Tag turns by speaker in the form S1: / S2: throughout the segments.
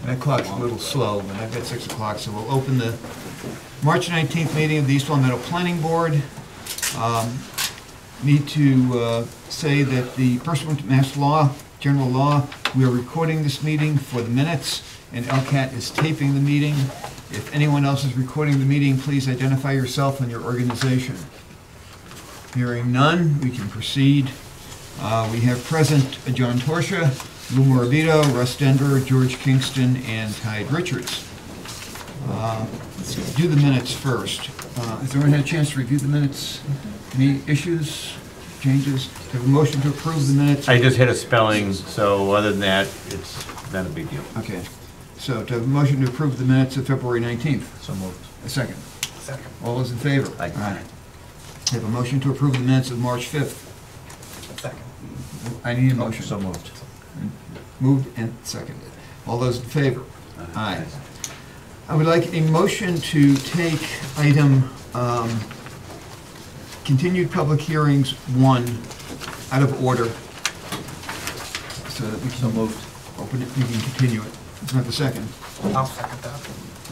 S1: That clock's a little slow, but I've got 6 o'clock, so we'll open the March 19th meeting of the East Long Meadow Planning Board. Need to say that the pursuant to Mass Law, General Law, we are recording this meeting for the minutes, and LCAT is taping the meeting. If anyone else is recording the meeting, please identify yourself and your organization. Hearing none, we can proceed. We have present John Torsha, Lou Morabito, Russ Denver, George Kingston, and Tide Richards. Let's do the minutes first. Has everyone had a chance to review the minutes? Any issues, changes? Do you have a motion to approve the minutes?
S2: I just hit a spelling, so other than that, it's not a big deal.
S1: Okay. So to have a motion to approve the minutes of February 19th.
S2: So moved.
S1: A second.
S3: Second.
S1: All those in favor?
S2: Aye.
S1: I have a motion to approve the minutes of March 5th.
S3: Second.
S1: I need a motion.
S2: So moved.
S1: Moved and seconded. All those in favor? Aye. I would like a motion to take item continued public hearings 1 out of order so that we can open it, we can continue it. Let's have a second.
S3: I'll second that.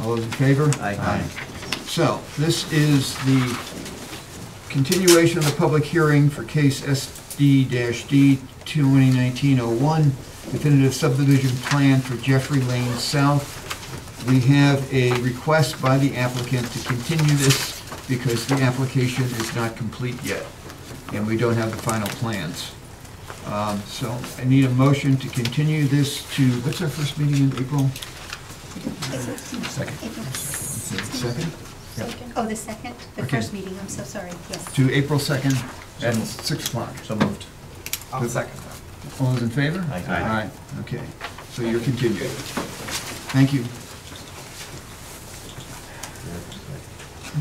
S1: All those in favor?
S2: Aye.
S1: So, this is the continuation of the public hearing for case SD-D 2019-01, definitive subdivision plan for Jeffrey Lane South. We have a request by the applicant to continue this because the application is not complete yet, and we don't have the final plans. So I need a motion to continue this to, what's our first meeting in April?
S2: Second.
S1: Second?
S4: Oh, the second? The
S1: Okay.
S4: first meeting, I'm so sorry, yes.
S1: To April 2nd at 6 o'clock.
S2: So moved.
S3: I'll second that.
S1: All those in favor?
S2: Aye.
S1: Okay, so you're continued. Thank you.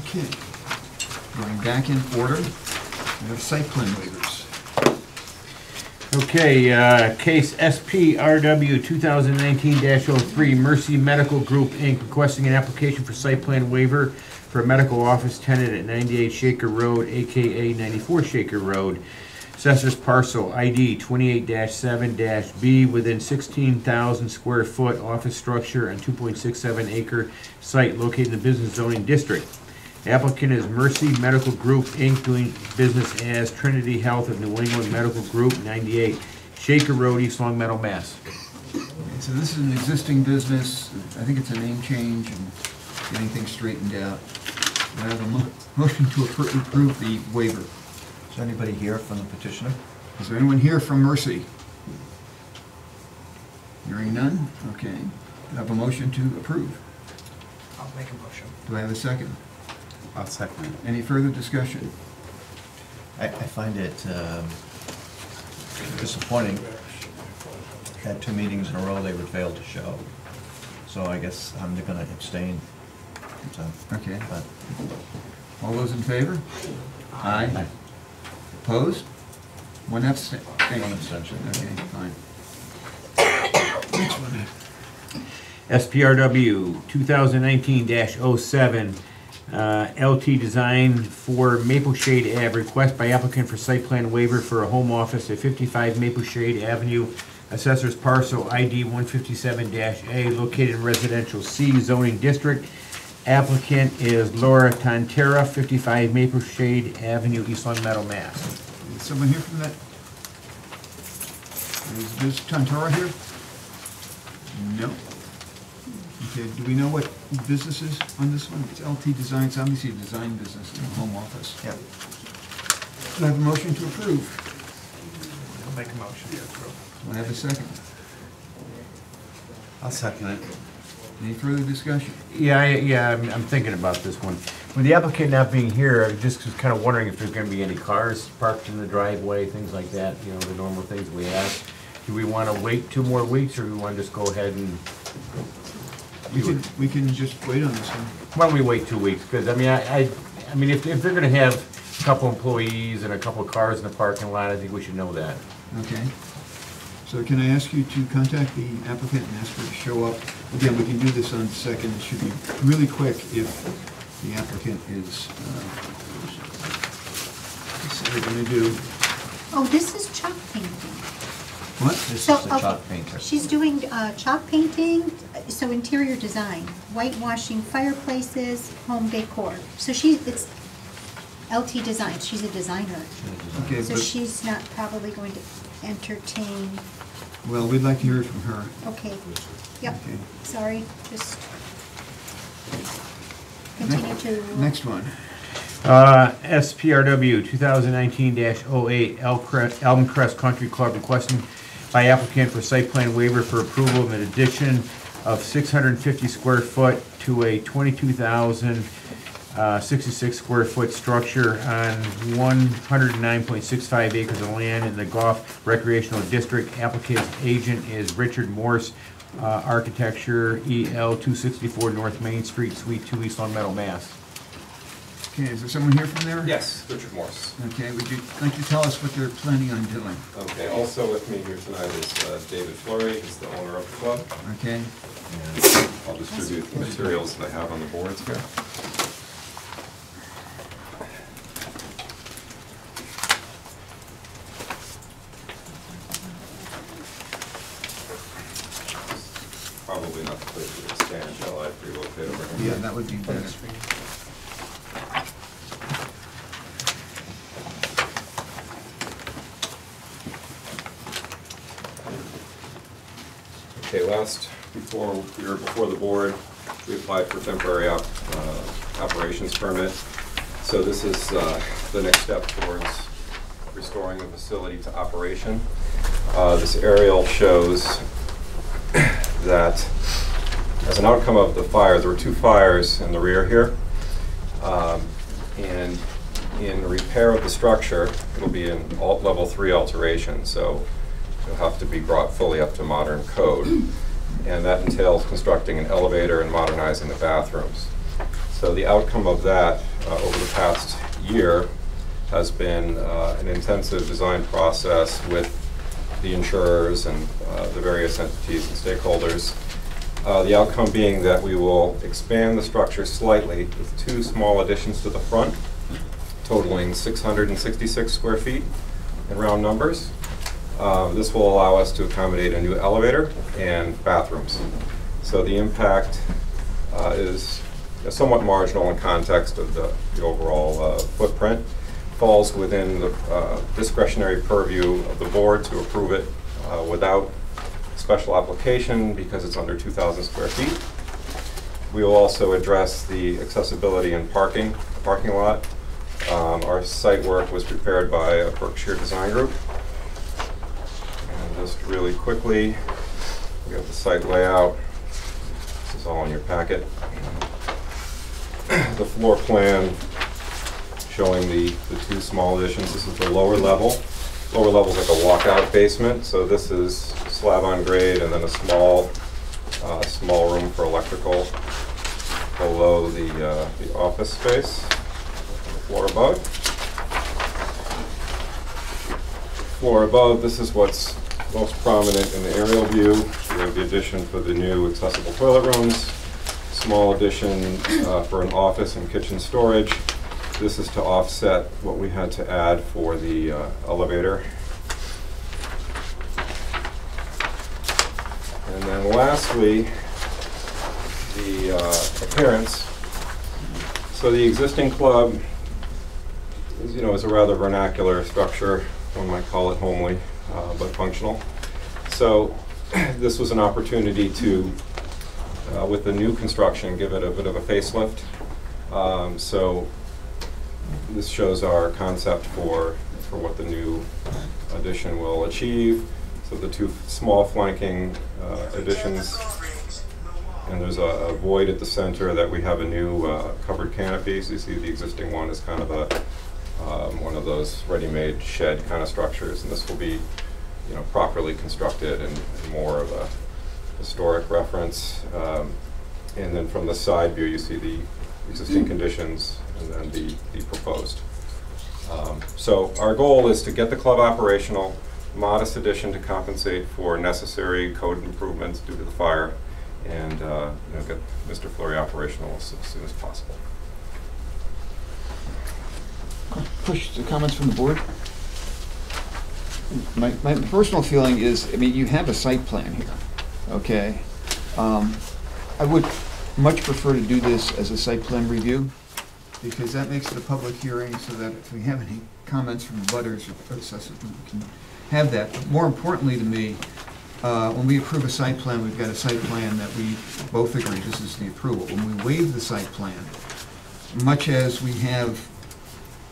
S1: Okay, going back in order, we have site plan waivers.
S2: Okay, case SPRW 2019-03, Mercy Medical Group, Inc., requesting an application for site plan waiver for a medical office tenant at 98 Shaker Road, AKA 94 Shaker Road. Assessors parcel ID 28-7-B within 16,000 square foot office structure and 2.67 acre site located in the business zoning district. Applicant is Mercy Medical Group, Inc., doing business as Trinity Health of New England Medical Group, 98 Shaker Road, East Long Meadow, Mass.
S1: Okay, so this is an existing business, I think it's a name change and getting things straightened out. I have a motion to approve the waiver.
S5: Is there anybody here from the petitioner?
S1: Is there anyone here from Mercy? Hearing none? Okay. I have a motion to approve.
S3: I'll make a motion.
S1: Do I have a second?
S2: I'll second it.
S1: Any further discussion?
S5: I find it disappointing. Had 2 meetings in a row they would fail to show. So I guess I'm going to abstain. So,
S1: Okay.
S5: but
S1: All those in favor? Aye. Opposed? One abstain.
S5: one abstention.
S1: Okay, fine. Next one.
S2: SPRW 2019-07, LT Design for Maple Shade Ave, request by applicant for site plan waiver for a home office at 55 Maple Shade Avenue, assessors parcel ID 157-A, located in residential C zoning district. Applicant is Laura Tantera, 55 Maple Shade Avenue, East Long Meadow, Mass.
S1: Is someone here from that? Is Ms. Tantara here? No. Okay, do we know what business is on this one? It's LT Design, it's obviously a design business, a home office.
S5: Yep.
S1: Do I have a motion to approve?
S3: I'll make a motion to approve.
S1: Do I have a second?
S2: I'll second it.
S1: Any further discussion?
S2: Yeah, I'm thinking about this one. With the applicant not being here, I just was kind of wondering if there's gonna be any cars parked in the driveway, things like that, you know, the normal things we ask. Do we wanna wait 2 more weeks, or do we wanna just go ahead and?
S1: We can just wait on this one.
S2: Why don't we wait 2 weeks? Because, I mean, if they're gonna have a couple employees and a couple of cars in the parking lot, I think we should know that.
S1: Okay. So can I ask you to contact the applicant and ask her to show up? Again, we can do this on the second. It should be really quick if the applicant is, what's they're gonna do?
S4: Oh, this is chalk painting.
S1: What?
S5: This
S4: So,
S5: is the
S4: okay,
S5: chalk painter.
S4: She's doing chalk painting so interior design, whitewashing fireplaces, home decor. So it's LT Designs, she's a designer.
S1: Okay,
S4: So
S1: but,
S4: she's not probably going to entertain,
S1: well, we'd like to hear it from her.
S4: okay, yep,
S1: Okay.
S4: sorry, just continue to.
S1: Next one.
S2: SPRW 2019-08 Elm Crest Country Club requesting by applicant for site plan waiver for approval of an addition of 650 square foot to a 22,066 square foot structure on 109.65 acres of land in the Goff Recreational District. Applicant's agent is Richard Morse, Architecture, EL 264 North Main Street, Suite 2, East Long Meadow, Mass.
S1: Okay, is there someone here from there?
S6: Yes, Richard Morse.
S1: Okay, would you like to tell us what they're planning on doing?
S6: Okay, also with me here tonight is David Fleury, he's the owner of the club.
S1: Okay,
S6: And I'll distribute the materials that I have on the boards here. Probably not the place to stand, shall I relocate over here?
S1: yeah, that would be better.
S6: Okay, before we were before the board, we applied for temporary operations permit. So this is the next step towards restoring the facility to operation. This aerial shows that as an outcome of the fire, there were 2 fires in the rear here. And in repair of the structure, it'll be an level 3 alteration. So it'll have to be brought fully up to modern code. And that entails constructing an elevator and modernizing the bathrooms. So the outcome of that over the past year has been an intensive design process with the insurers and the various entities and stakeholders. The outcome being that we will expand the structure slightly with 2 small additions to the front, totaling 666 square feet in round numbers. This will allow us to accommodate a new elevator and bathrooms. So the impact is somewhat marginal in context of the overall footprint. Falls within the discretionary purview of the board to approve it without special application because it's under 2,000 square feet. We will also address the accessibility and parking lot. Our site work was prepared by a Berkshire Design Group. And just really quickly, we have the site layout. This is all in your packet. The floor plan showing the 2 small additions. This is the lower level. Lower level is like a walkout basement. So this is slab on grade and then a small room for electrical below the office space on the floor above. Floor above, this is what's most prominent in the aerial view. We have the addition for the new accessible toilet rooms, small addition for an office and kitchen storage. This is to offset what we had to add for the elevator. And then lastly, the appearance. So the existing club is a rather vernacular structure. One might call it homely, but functional. So this was an opportunity to, with the new construction, give it a bit of a facelift. So this shows our concept for what the new addition will achieve. So the 2 small flanking additions, and there's a void at the center that we have a new covered canopy. So you see the existing one is kind of one of those ready-made shed kind of structures, and this will be properly constructed and more of a historic reference. And then from the side view, you see the existing conditions and then the proposed. So our goal is to get the club operational, modest addition to compensate for necessary code improvements due to the fire, and get Mr. Fleury operational as soon as possible.
S1: Push the comments from the board. My personal feeling is, you have a site plan here, okay? I would much prefer to do this as a site plan review, because that makes it a public hearing, so that if we have any comments from the butters or processors, we can have that. But more importantly to me, when we approve a site plan, we've got a site plan that we both agree this is the approval. When we waive the site plan, much as we have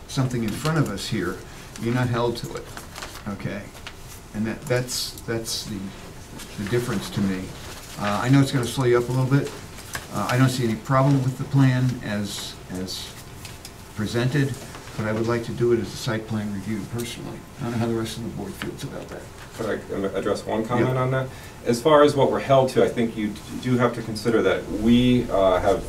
S1: something in front of us here, you're not held to it, okay? And that's the difference to me. I know it's gonna slow you up a little bit. I don't see any problem with the plan as presented, but I would like to do it as a site plan review personally. I don't know how the rest of the board feels about that.
S6: Could I address one comment
S1: Yeah.
S6: on that? As far as what we're held to, I think you do have to consider that we have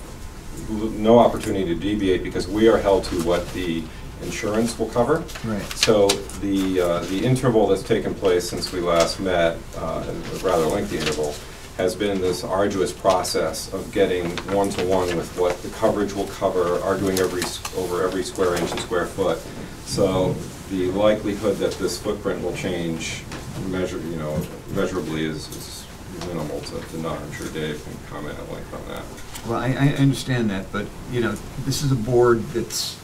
S6: no opportunity to deviate because we are held to what the insurance will cover.
S1: Right.
S6: So the interval that's taken place since we last met, a rather lengthy interval, has been this arduous process of getting one-to-one with what the coverage will cover, arguing over every square inch and square foot. So the likelihood that this footprint will change measurably is minimal to none. I'm sure Dave can comment at length on that.
S1: Well, I understand that, but, you know, this is a board that's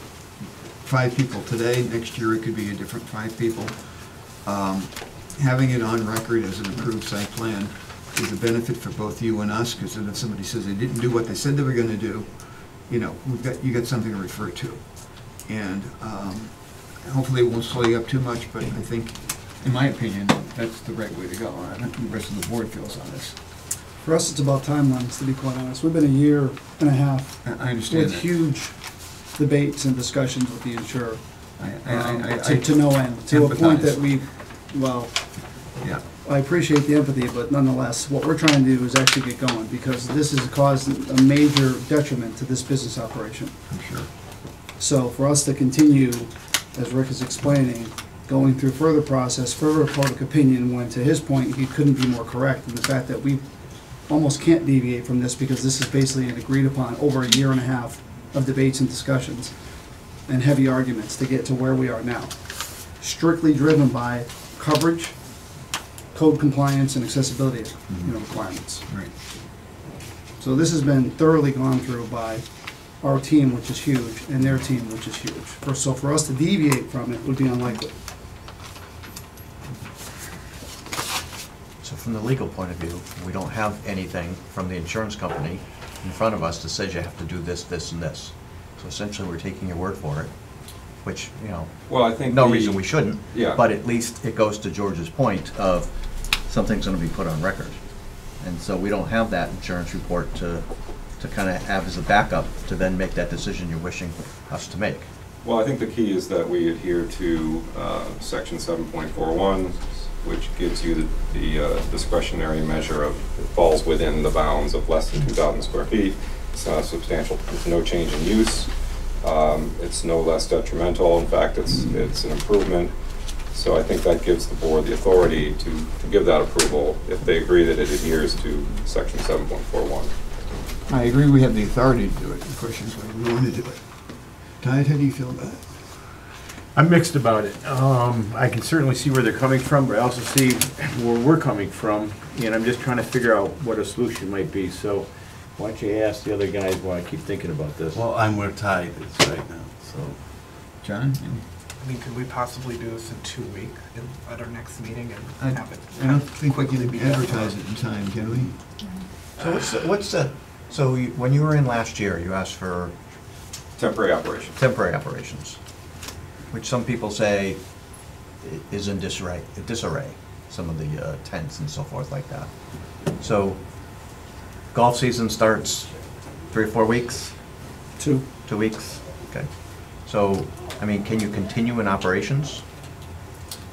S1: 5 people today. Next year, it could be a different 5 people. Having it on record as an approved site plan is a benefit for both you and us, because then if somebody says they didn't do what they said they were gonna do, you know, you got something to refer to. And hopefully it won't slow you up too much, but I think, in my opinion, that's the right way to go. I don't think the rest of the board feels on this.
S7: For us, it's about timelines, to be quite honest. We've been a year and a half
S1: I understand
S7: with
S1: that.
S7: huge debates and discussions with the insurer,
S1: I
S7: to no end, to a point that
S1: empathize. Yeah.
S7: I appreciate the empathy, but nonetheless, what we're trying to do is actually get going, because this has caused a major detriment to this business operation.
S1: I'm sure.
S7: So for us to continue, as Rick is explaining, going through further process, further public opinion, when to his point, he couldn't be more correct in the fact that we almost can't deviate from this, because this is basically an agreed upon over a year and a half of debates and discussions and heavy arguments to get to where we are now. Strictly driven by coverage, code compliance, and accessibility, requirements.
S1: Right.
S7: So this has been thoroughly gone through by our team, which is huge, and their team, which is huge. So for us to deviate from it would be unlikely.
S5: So from the legal point of view, we don't have anything from the insurance company in front of us that says you have to do this, this, and this. So essentially, we're taking your word for it, which,
S6: Well, I think
S5: no reason we shouldn't.
S6: Yeah.
S5: But at least it goes to George's point of something's gonna be put on record. And so we don't have that insurance report to kind of have as a backup to then make that decision you're wishing us to make.
S6: Well, I think the key is that we adhere to section 7.41, which gives you the discretionary measure of, it falls within the bounds of less than 2,000 square feet. It's not substantial, it's no change in use. It's no less detrimental. In fact, it's an improvement. So I think that gives the board the authority to give that approval if they agree that it adheres to section 7.41.
S1: I agree we have the authority to do it. The question is whether we want to do it. Tide, how do you feel about it?
S2: I'm mixed about it. I can certainly see where they're coming from, but I also see where we're coming from, and I'm just trying to figure out what a solution might be. So why don't you ask the other guys while I keep thinking about this?
S8: Well, I'm where Tide is right now, so.
S1: John?
S3: I mean, could we possibly do this in 2 weeks at our next meeting
S1: I
S3: and have it?
S1: I don't think we
S3: quickly
S1: can
S3: be done?
S1: advertise it in time, can we?
S5: So when you were in last year, you asked for
S6: Temporary operation.
S5: temporary operations, which some people say is in disarray, some of the tents and so forth like that. So golf season starts 3 or 4 weeks,
S7: 2.
S5: 2 weeks, okay. So, I mean, can you continue in operations?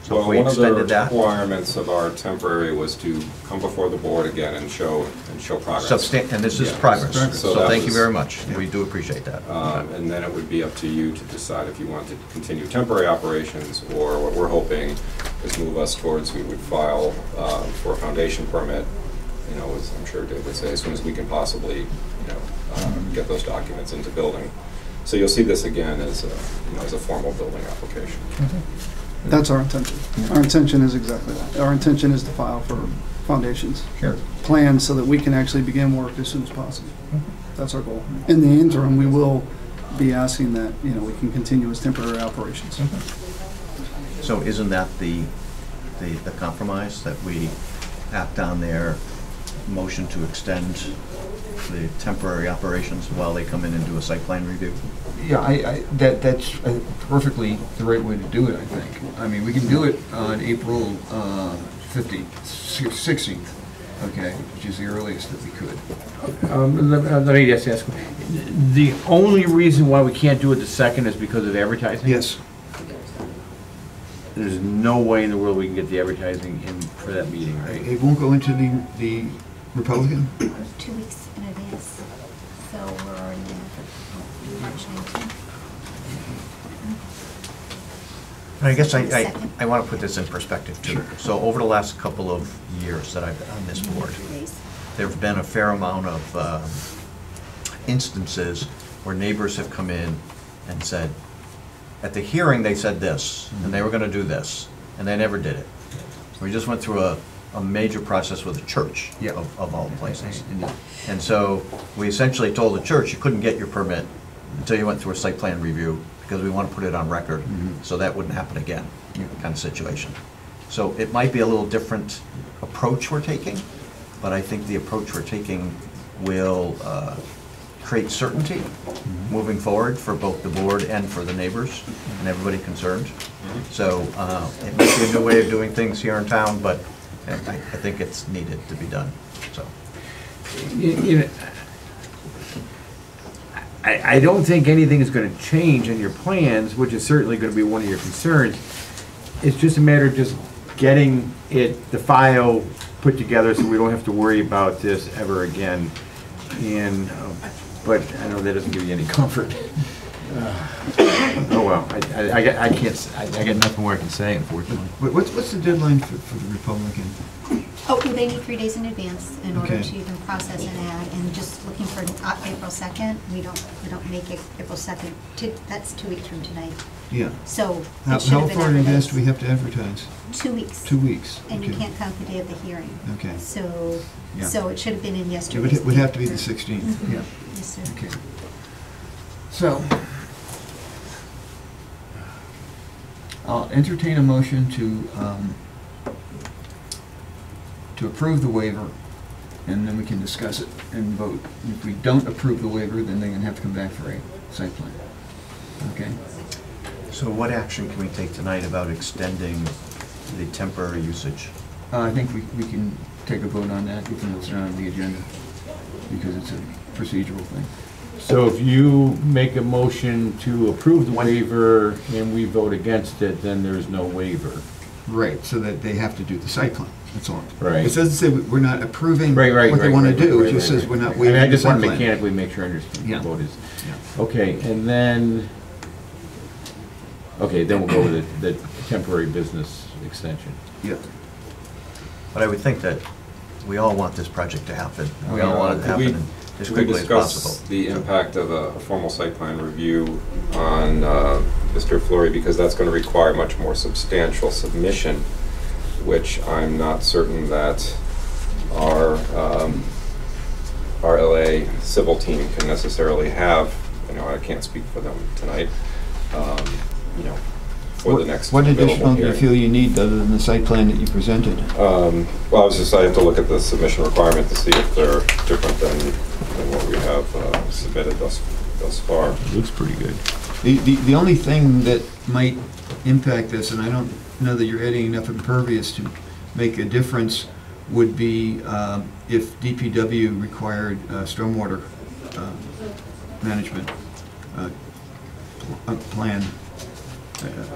S5: So if we
S6: One of the
S5: extended that?
S6: requirements of our temporary was to come before the board again and show progress.
S5: And this is
S6: Yeah.
S5: progress,
S6: So
S5: so
S6: that
S5: thank you
S6: was-
S5: very much, we do appreciate that.
S6: And then it would be up to you to decide if you want to continue temporary operations, or what we're hoping is move us towards, we would file for a foundation permit, as I'm sure Dave would say, as soon as we can possibly, get those documents into building. So you'll see this again as a formal building application.
S7: That's our intention. Our intention is exactly that. Our intention is to file for foundations
S1: Sure.
S7: planned so that we can actually begin work as soon as possible. That's our goal. In the interim, we will be asking that, we can continue as temporary operations.
S5: So isn't that the compromise, that we act on their motion to extend the temporary operations while they come in and do a site plan review?
S1: Yeah, that's perfectly the right way to do it, I think. I mean, we can do it on April 16th, okay, which is the earliest that we could.
S2: Let me just ask, the only reason why we can't do it the 2nd is because of advertising?
S1: Yes.
S2: There's no way in the world we can get the advertising in for that meeting, right?
S1: It won't go into the Republican?
S4: 2 weeks in advance, so we're already in March 19th.
S5: And I guess I
S4: Second.
S5: want to put this in perspective too. So over the last couple of years that I've been on this board,
S4: 3 days.
S5: there've been a fair amount of instances where neighbors have come in and said, at the hearing, they said this, and they were gonna do this, and they never did it. We just went through a major process with the church,
S1: Yeah.
S5: of all places. And so we essentially told the church, you couldn't get your permit until you went through a site plan review, because we want to put it on record, so that wouldn't happen again, kind of situation. So it might be a little different approach we're taking, but I think the approach we're taking will create certainty moving forward for both the board and for the neighbors and everybody concerned. So it might be a new way of doing things here in town, but I think it's needed to be done, so.
S2: I don't think anything is gonna change in your plans, which is certainly gonna be one of your concerns. It's just a matter of just getting the file put together so we don't have to worry about this ever again. And, but I know that doesn't give you any comfort. Oh, well, I got nothing more I can say, unfortunately.
S1: What's the deadline for the Republican?
S4: Oh, well, they need 3 days in advance in order
S1: Okay.
S4: to even process an ad, and just looking for April 2nd, we don't make it April 2nd, that's 2 weeks from tonight.
S1: Yeah.
S4: So
S1: How
S4: it should have been
S1: far in advance
S4: advertised.
S1: do we have to advertise?
S4: 2 weeks.
S1: 2 weeks?
S4: And you
S1: Okay.
S4: can't count the day of the hearing.
S1: Okay.
S4: So,
S1: Yeah.
S4: so it should have been in
S1: It
S4: yesterday's.
S1: would have to be the
S4: paper.
S1: 16th,
S4: Mhm.
S1: yeah.
S4: Yes, sir.
S1: Okay. So, I'll entertain a motion to approve the waiver, and then we can discuss it and vote. If we don't approve the waiver, then they're gonna have to come back for a site plan. Okay?
S5: So what action can we take tonight about extending the temporary usage?
S1: I think we can take a vote on that, even though it's not on the agenda, because it's a procedural thing.
S2: So if you make a motion to approve the waiver and we vote against it, then there's no waiver.
S1: Right, so that they have to do the site plan, that's all.
S2: Right.
S1: It doesn't say we're not approving
S2: Right, right,
S1: what they
S2: right,
S1: want to
S2: right,
S1: do,
S2: right,
S1: it just
S2: right,
S1: says
S2: right.
S1: we're not
S2: I
S1: waiving
S2: mean, I
S1: the
S2: just
S1: site
S2: want to
S1: plan.
S2: mechanically make sure I understand
S1: Yeah.
S2: what the vote is.
S1: Yeah.
S2: Okay, and then, okay, then we'll go with the temporary business extension.
S1: Yeah.
S5: But I would think that we all want this project to happen. We
S1: Oh,
S5: all
S1: yeah.
S5: want it to
S6: Could we-
S5: happen as
S6: Should we
S5: quickly as
S6: discuss
S5: possible.
S6: the impact of a formal site plan review on Mr. Fleury, because that's going to require much more substantial submission, which I'm not certain that our RLA civil team can necessarily have. I can't speak for them tonight, for the next
S1: What
S6: available
S1: additional do you
S6: hearing.
S1: feel you need other than the site plan that you presented?
S6: Well, I have to look at the submission requirement to see if they're different than what we have submitted thus far.
S2: Looks pretty good.
S1: The only thing that might impact this, and I don't know that you're adding enough impervious to make a difference, would be if DPW required stormwater management plan.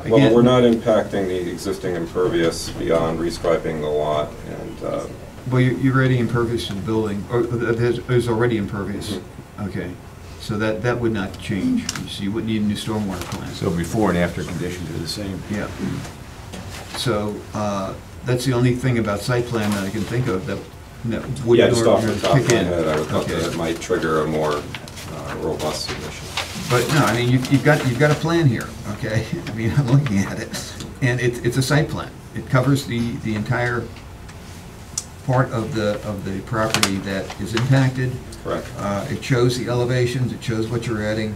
S6: Well,
S1: Again,
S6: we're not impacting the existing impervious beyond restriping the lot, and
S1: Well, you're already impervious to the building, or there's already impervious. Okay, so that would not change. So you wouldn't need a new stormwater plan.
S2: So before and after conditions are the same.
S1: Yeah. So that's the only thing about site plan that I can think of that would
S6: yeah, just off the
S1: normally
S6: top of
S1: kick
S6: my
S1: in.
S6: head, I would thought
S1: Okay.
S6: that it might trigger a more robust submission.
S1: But no, I mean, you've got a plan here, okay? I mean, I'm looking at it, and it's a site plan. It covers the entire part of the property that is impacted.
S6: Correct.
S1: It shows the elevations, it shows what you're adding.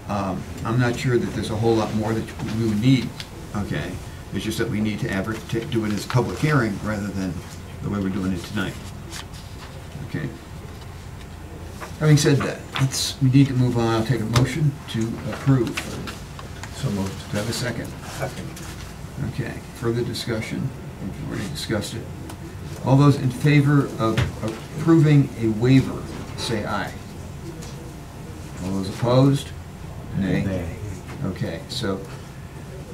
S1: I'm not sure that there's a whole lot more that we would need, okay? It's just that we need to do it as a public hearing rather than the way we're doing it tonight. Okay. Having said that, we need to move on. I'll take a motion to approve.
S5: So moved.
S1: Do I have a second?
S3: Second.
S1: Okay, further discussion? We've already discussed it. All those in favor of approving a waiver, say aye. All those opposed? Nay. Okay, so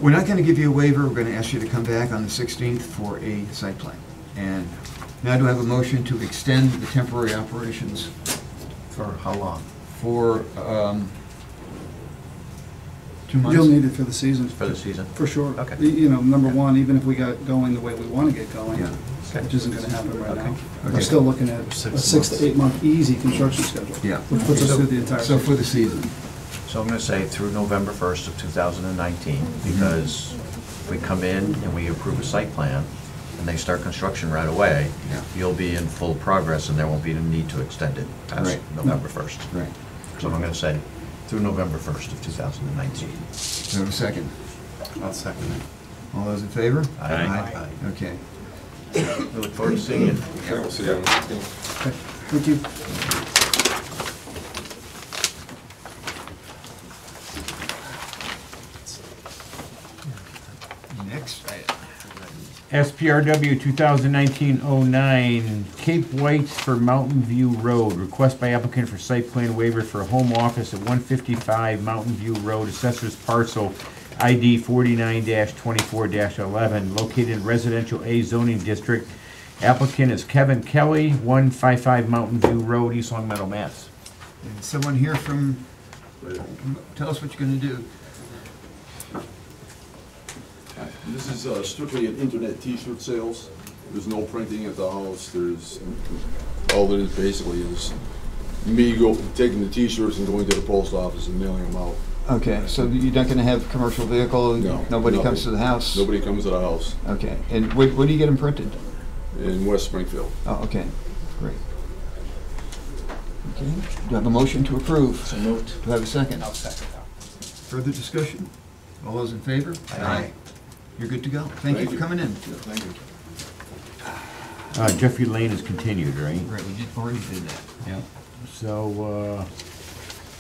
S1: we're not going to give you a waiver. We're going to ask you to come back on the 16th for a site plan. And now do I have a motion to extend the temporary operations
S5: For how long?
S1: for 2 months?
S7: You'll need it for the season.
S5: For the season?
S7: For sure.
S5: Okay.
S7: You know, number one, even if we got going the way we want to get going,
S1: Yeah.
S7: which isn't going to happen right now,
S1: Okay.
S7: we're still looking at a 6 to 8 month easy construction schedule.
S1: Yeah.
S7: Which puts us through the entire
S1: So
S7: season.
S1: for the season.
S5: So I'm gonna say through November 1st of 2019, because if we come in and we approve a site plan, and they start construction right away,
S1: Yeah.
S5: you'll be in full progress, and there won't be a need to extend it past
S1: Right.
S5: November 1st.
S1: Right.
S5: So I'm gonna say through November 1st of 2019.
S1: Do I have a second?
S8: I'll second it.
S1: All those in favor?
S5: Aye.
S1: Okay.
S5: We look forward to seeing you.
S6: Okay, we'll see you on the 16th.
S7: Okay, thank you.
S1: Next item.
S2: SPRW 2019-09, Cape Whites for Mountain View Road. Request by applicant for site plan waiver for a home office at 155 Mountain View Road, Assessor's Parcel ID 49-24-11, located in Residential A zoning district. Applicant is Kevin Kelly, 155 Mountain View Road, East Long Meadow, Mass.
S1: And someone here from, tell us what you're gonna do.
S9: This is strictly an internet t-shirt sales. There's no printing at the house. All it is basically is me taking the t-shirts and going to the post office and mailing them out.
S1: Okay, so you're not gonna have a commercial vehicle?
S9: No.
S1: Nobody
S9: nothing.
S1: comes to the house?
S9: Nobody comes to the house
S1: Okay, and where do you get them printed?
S9: in West Springfield.
S1: Oh, okay, great. Okay, do I have a motion to approve?
S5: So moved.
S1: Do I have a second?
S3: I'll second that.
S1: Further discussion? All those in favor?
S5: Aye.
S1: You're good to go. Thank you
S9: Thank
S1: for
S9: you.
S1: coming in.
S9: Thank you.
S2: Jeffrey Lane is continued, right?
S1: Right, we already did that.
S2: Yep. So,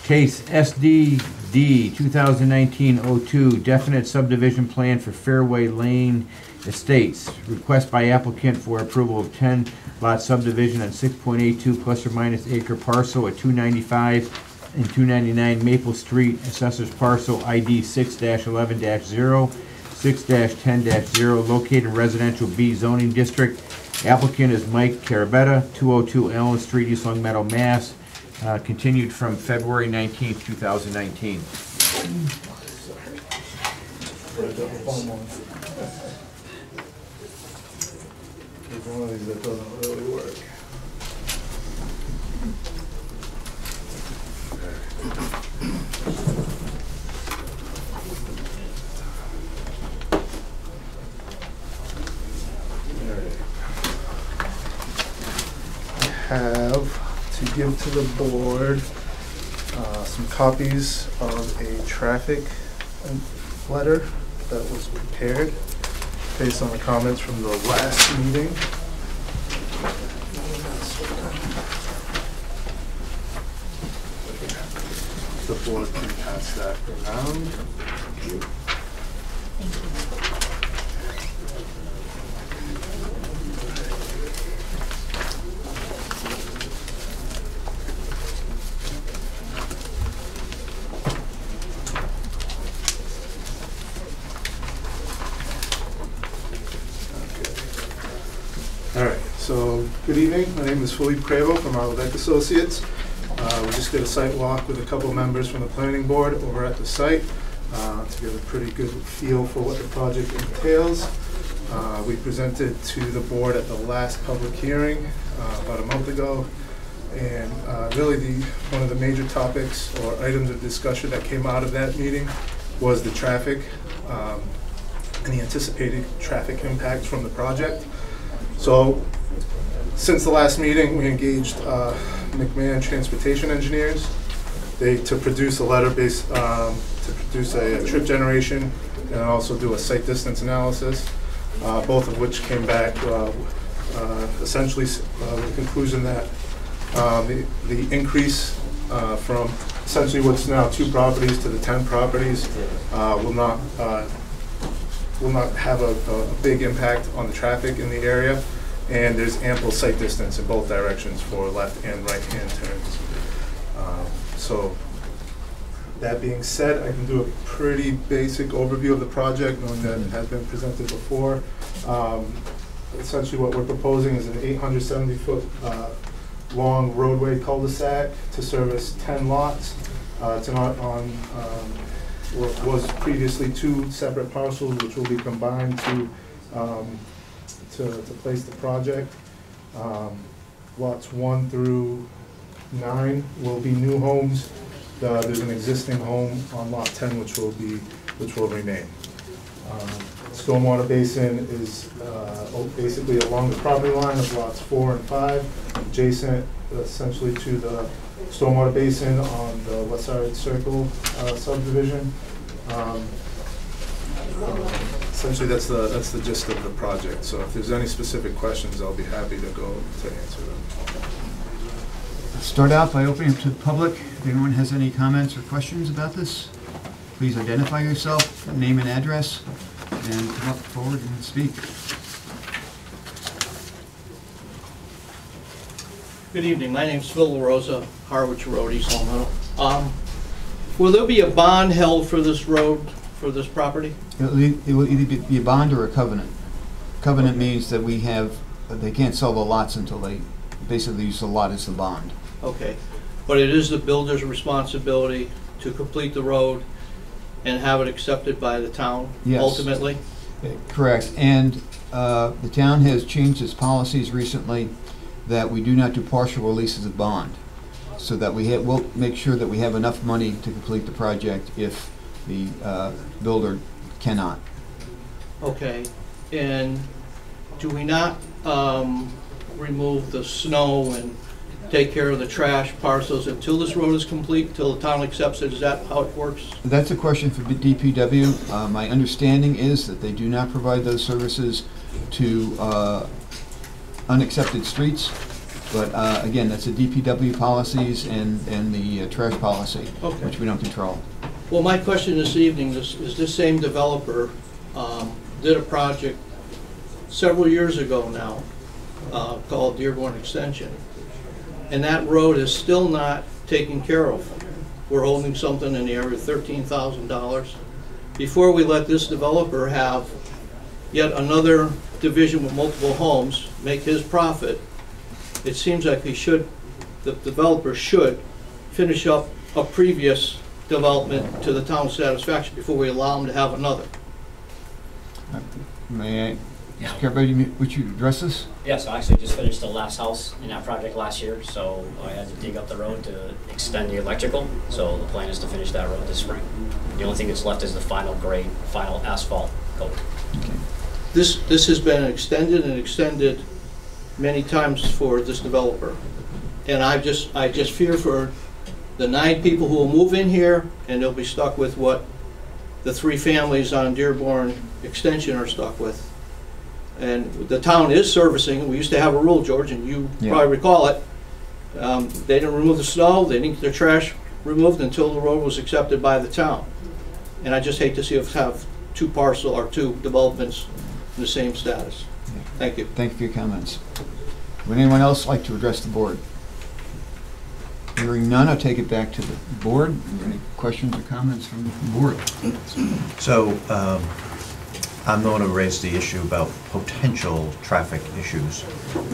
S2: case SDD 2019-02, definite subdivision plan for Fairway Lane Estates. Request by applicant for approval of 10 lot subdivision on 6.82 plus or minus acre parcel at 295 and 299 Maple Street, Assessor's Parcel ID 6-11-0, 6-10-0, located in Residential B zoning district. Applicant is Mike Carabetta, 202 Allen Street, East Long Meadow, Mass. Continued from February 19th, 2019.
S9: It's one of these that doesn't really work.
S10: Have to give to the board some copies of a traffic letter that was prepared based on the comments from the last meeting. The board can pass that around. All right, so good evening. My name is Philippe Cravo from Arlevec Associates. We just did a site walk with a couple members from the planning board over at the site to get a pretty good feel for what the project entails. We presented to the board at the last public hearing about a month ago. And really one of the major topics or items of discussion that came out of that meeting was the traffic and the anticipated traffic impacts from the project. So Since the last meeting, we engaged McMahon Transportation Engineers to produce a letter based, to produce a trip generation and also do a site distance analysis, both of which came back essentially with the conclusion that the increase from essentially what's now 2 properties to the 10 properties will not have a big impact on the traffic in the area, and there's ample sight distance in both directions for left and right-hand turns. So that being said, I can do a pretty basic overview of the project, knowing that it has been presented before. Essentially what we're proposing is an 870-foot long roadway cul-de-sac to service 10 lots. It's on what was previously 2 separate parcels, which will be combined to place the project. Lots 1 through 9 will be new homes. There's an existing home on lot 10 which will remain. Stormwater basin is basically along the property line of lots 4 and 5, adjacent essentially to the stormwater basin on the West Side Circle subdivision. Essentially, that's the gist of the project. So if there's any specific questions, I'll be happy to go to answer them.
S1: Start out by opening it to the public. If anyone has any comments or questions about this, please identify yourself, name and address, and come up forward and speak.
S11: Good evening. My name's Phil LaRosa, Harwich Road, East Long Meadow. Will there be a bond held for this road, for this property?
S1: It will either be a bond or a covenant. Covenant means that they can't sell the lots until they basically use the lot as the bond.
S11: Okay. But it is the builder's responsibility to complete the road and have it accepted by the town,
S1: Yes.
S11: ultimately?
S1: Correct. And the town has changed its policies recently that we do not do partial releases of bond, so that we'll make sure that we have enough money to complete the project if the builder cannot.
S11: Okay. And do we not remove the snow and take care of the trash parcels until this road is complete, until the town accepts it? Is that how it works?
S1: That's a question for DPW. My understanding is that they do not provide those services to unaccepted streets, but again, that's the DPW policies and the trash policy,
S11: Okay.
S1: which we don't control.
S11: Well, my question this evening is this same developer did a project several years ago now called Dearborn Extension, and that road is still not taken care of. We're holding something in the area of $13,000. Before we let this developer have yet another division with multiple homes, make his profit, it seems like the developer should finish up a previous development to the town's satisfaction before we allow him to have another.
S1: May I?
S12: Yeah.
S1: Mr. Carpenter, would you address this?
S12: Yes, I actually just finished the last house in that project last year, so I had to dig up the road to extend the electrical. So the plan is to finish that road this spring. The only thing that's left is the final grade, final asphalt coat.
S1: Okay.
S11: This has been extended and extended many times for this developer. And I just fear for the 9 people who will move in here, and they'll be stuck with what the 3 families on Dearborn Extension are stuck with. And the town is servicing, we used to have a rule, George, and you probably recall it. They didn't remove the snow, they didn't get their trash removed until the road was accepted by the town. And I just hate to see us have 2 developments in the same status. Thank you.
S1: Thank you for your comments. Would anyone else like to address the board? Hearing none, I'll take it back to the board. Are there any questions or comments from the board?
S5: So, I'm going to raise the issue about potential traffic issues.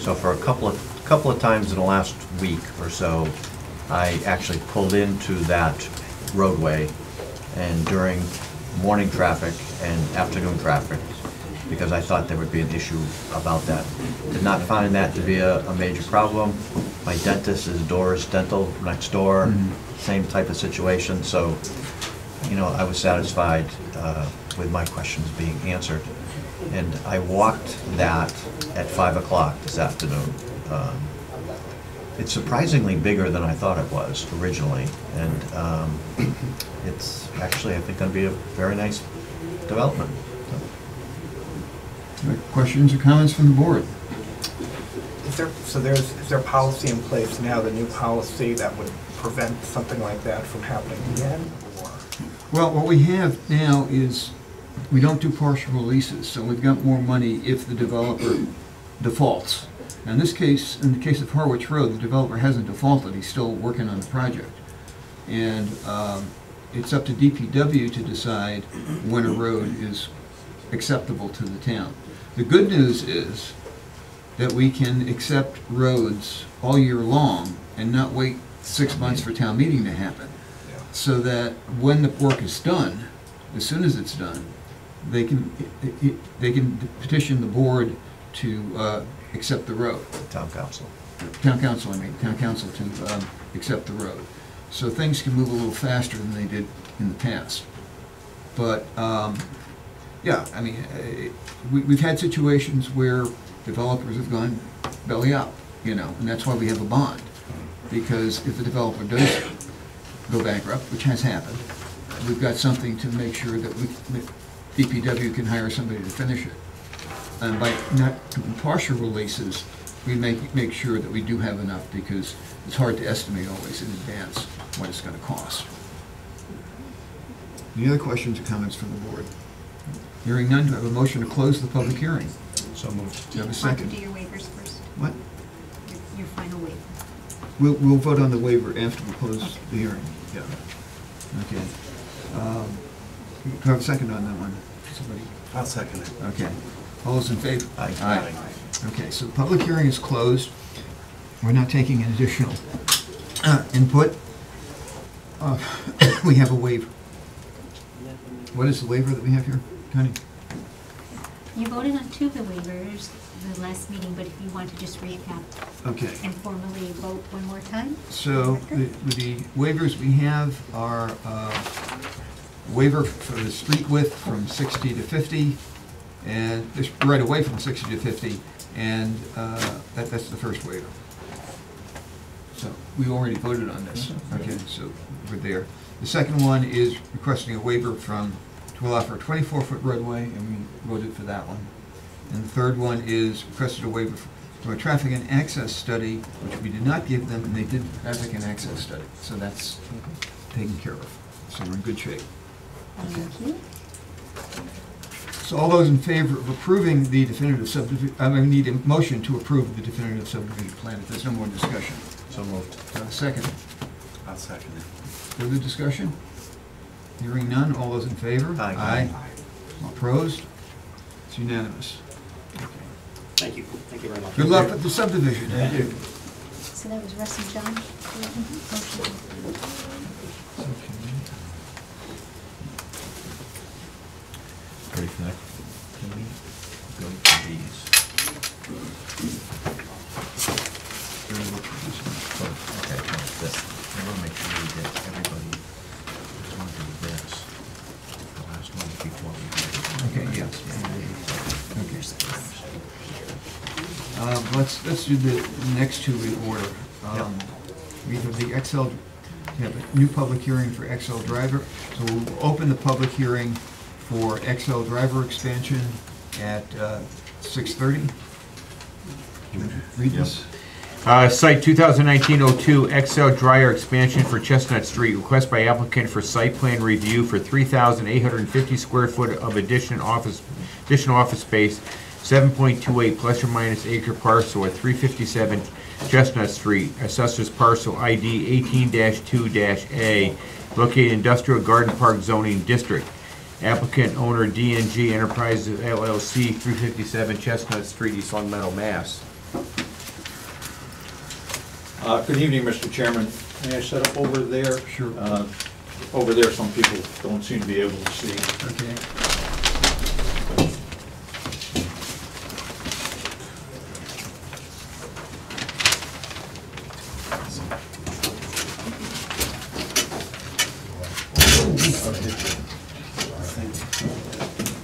S5: So for a couple of times in the last week or so, I actually pulled into that roadway, and during morning traffic and afternoon traffic, because I thought there would be an issue about that. Did not find that to be a major problem. My dentist is Doris Dental next door, same type of situation. So, you know, I was satisfied with my questions being answered. And I walked that at 5 o'clock this afternoon. it's surprisingly bigger than I thought it was originally, and it's actually, I think, going to be a very nice development.
S1: Questions or comments from the board?
S3: Is there policy in place now, the new policy that would prevent something like that from happening again, or?
S1: Well, what we have now is, we don't do partial releases, so we've got more money if the developer defaults. Now, in this case, in the case of Harwich Road, the developer hasn't defaulted, he's still working on the project. And it's up to DPW to decide when a road is acceptable to the town. The good news is that we can accept roads all year long and not wait 6 months for town meeting to happen. So that when the work is done, as soon as it's done, they can petition the board to accept the road.
S5: Town council.
S1: Town council to accept the road. So things can move a little faster than they did in the past. But, yeah, I mean, we've had situations where developers have gone belly up, you know, and that's why we have a bond. Because if the developer does go bankrupt, which has happened, we've got something to make sure that DPW can hire somebody to finish it. And by not doing partial releases, we make sure that we do have enough, because it's hard to estimate always in advance what it's going to cost. Any other questions or comments from the board? Hearing none, do I have a motion to close the public hearing?
S5: So moved.
S1: Do you have a
S4: You want to
S1: second?
S4: do your waivers first,
S1: What?
S4: your final waiver.
S1: We'll vote on the waiver after we close the hearing. Yeah. Okay. Do I have a second on that one? Somebody?
S8: I'll second it.
S1: Okay. All those in favor?
S5: Aye.
S1: Okay, so the public hearing is closed. We're not taking an additional input. We have a waiver. What is the waiver that we have here, Connie?
S4: You voted on two of the waivers the last meeting, but if you want to just recap
S1: Okay.
S4: and formally vote one more time?
S1: So the waivers we have are waiver for the street width from 60 to 50, and this right away from 60 to 50, and that's the first waiver. So we already voted on this. Okay, so we're there. The second one is requesting a waiver to allow for a 24-foot roadway, and we voted for that one. And the third one is requested a waiver from a traffic and access study, which we did not give them, and they did traffic and access study. So that's taken care of. So we're in good shape.
S4: Thank you.
S1: So all those in favor of approving the definitive subdivision, I need a motion to approve the definitive subdivision plan, if there's no more discussion.
S5: So moved.
S1: Second.
S8: I'll second it.
S1: Further discussion? Hearing none, all those in favor?
S5: Aye.
S1: All opposed? It's unanimous.
S12: Thank you very much.
S1: Good luck with the subdivision.
S8: Thank you.
S4: So that was Russ and John? Motion.
S5: Ready for that? Can we go to these? Oh, okay, this. I want to make sure we get everybody. I just want to do this. The last one before we do.
S1: Okay, yes. Let's do the next two in order. We have the XL, we have a new public hearing for XL Driver. So we'll open the public hearing for XL Driver expansion at 6:30. Read this.
S2: Site 2019-02 XL Dryer expansion for Chestnut Street. Request by applicant for site plan review for 3,850 square foot of additional office space, 7.28 plus or minus acre parcel at 357 Chestnut Street. Assessors parcel ID 18-2-A, located in Industrial Garden Park zoning district. Applicant owner DNG Enterprises LLC, 357 Chestnut Street, East Long Meadow, Mass.
S13: Good evening, Mr. Chairman. May I set up over there?
S1: Sure.
S13: Over there, some people don't seem to be able to see.
S1: Okay.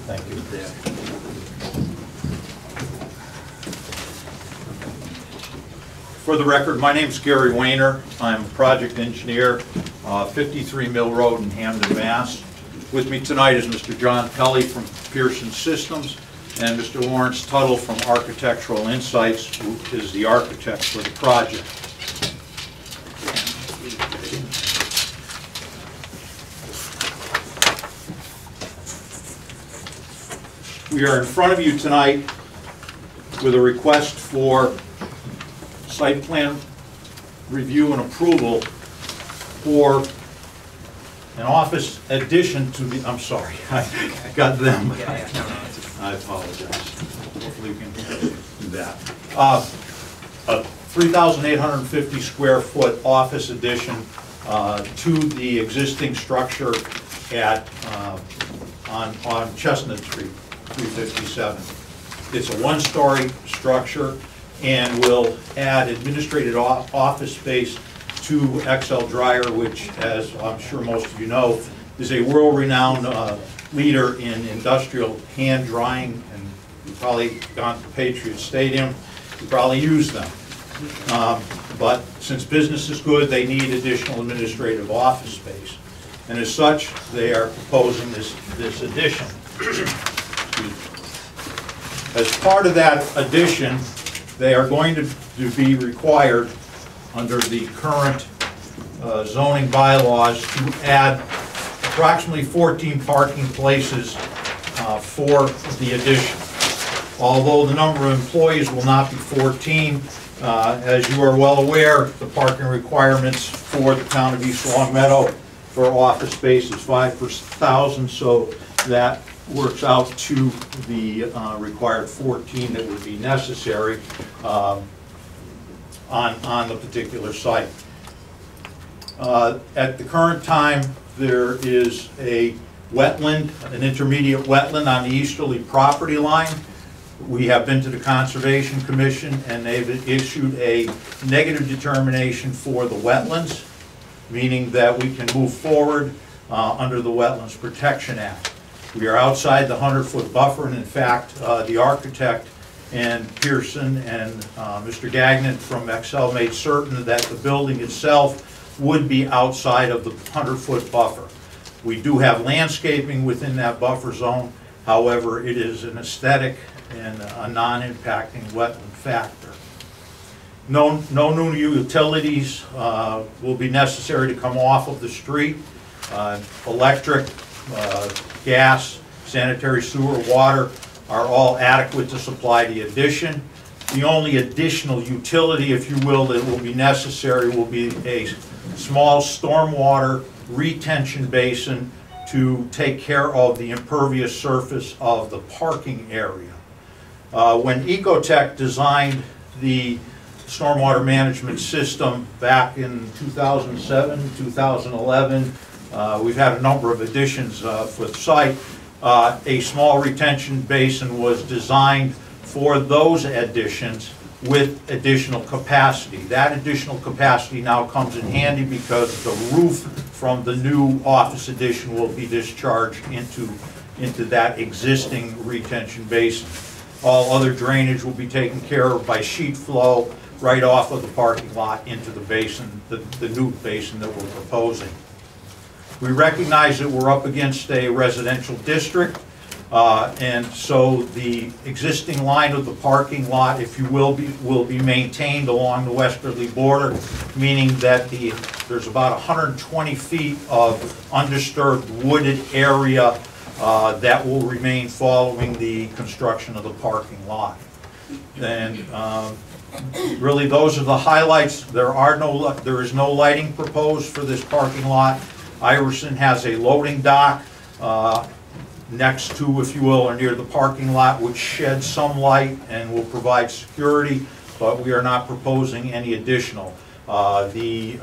S5: Thank you.
S13: For the record, my name's Gary Wayner. I'm a project engineer, 53 Mill Road in Hamden, Mass. With me tonight is Mr. John Pelly from Pearson Systems and Mr. Lawrence Tuttle from Architectural Insights, who is the architect for the project. We are in front of you tonight with a request for site plan review and approval for an office addition to the, I'm sorry, I got them. I apologize. Hopefully we can do that. A 3,850 square foot office addition to the existing structure at on Chestnut Street, 357. It's a one-story structure and will add administrative office space to XL Dryer, which, as I'm sure most of you know, is a world-renowned leader in industrial hand drying, and you've probably gone to Patriot Stadium, you probably use them. But since business is good, they need additional administrative office space. And as such, they are proposing this addition. As part of that addition, they are going to be required under the current zoning bylaws to add approximately 14 parking places for the addition. Although the number of employees will not be 14, as you are well aware, the parking requirements for the town of East Long Meadow for office space is 5 per 1,000, so that works out to the required 14 that would be necessary on the particular site. At the current time, there is a wetland, an intermediate wetland on the easterly property line. We have been to the Conservation Commission and they've issued a negative determination for the wetlands, meaning that we can move forward under the Wetlands Protection Act. We are outside the 100-foot buffer, and in fact, the architect and Pearson and Mr. Gagnon from XL made certain that the building itself would be outside of the 100-foot buffer. We do have landscaping within that buffer zone, however, it is an aesthetic and a non-impacting wetland factor. No new utilities will be necessary to come off of the street. Electric, gas, sanitary sewer, water are all adequate to supply the addition. The only additional utility, if you will, that will be necessary will be a small stormwater retention basin to take care of the impervious surface of the parking area. When Ecotech designed the stormwater management system back in 2007, 2011, we've had a number of additions for the site. A small retention basin was designed for those additions with additional capacity. That additional capacity now comes in handy because the roof from the new office addition will be discharged into that existing retention basin. All other drainage will be taken care of by sheet flow right off of the parking lot into the basin, the new basin that we're proposing. We recognize that we're up against a residential district, and so the existing line of the parking lot, if you will be maintained along the westerly border, meaning that there's about 120 feet of undisturbed wooded area that will remain following the construction of the parking lot. And really, those are the highlights. There is no lighting proposed for this parking lot. Iverson has a loading dock next to, if you will, or near the parking lot, which sheds some light and will provide security, but we are not proposing any additional. The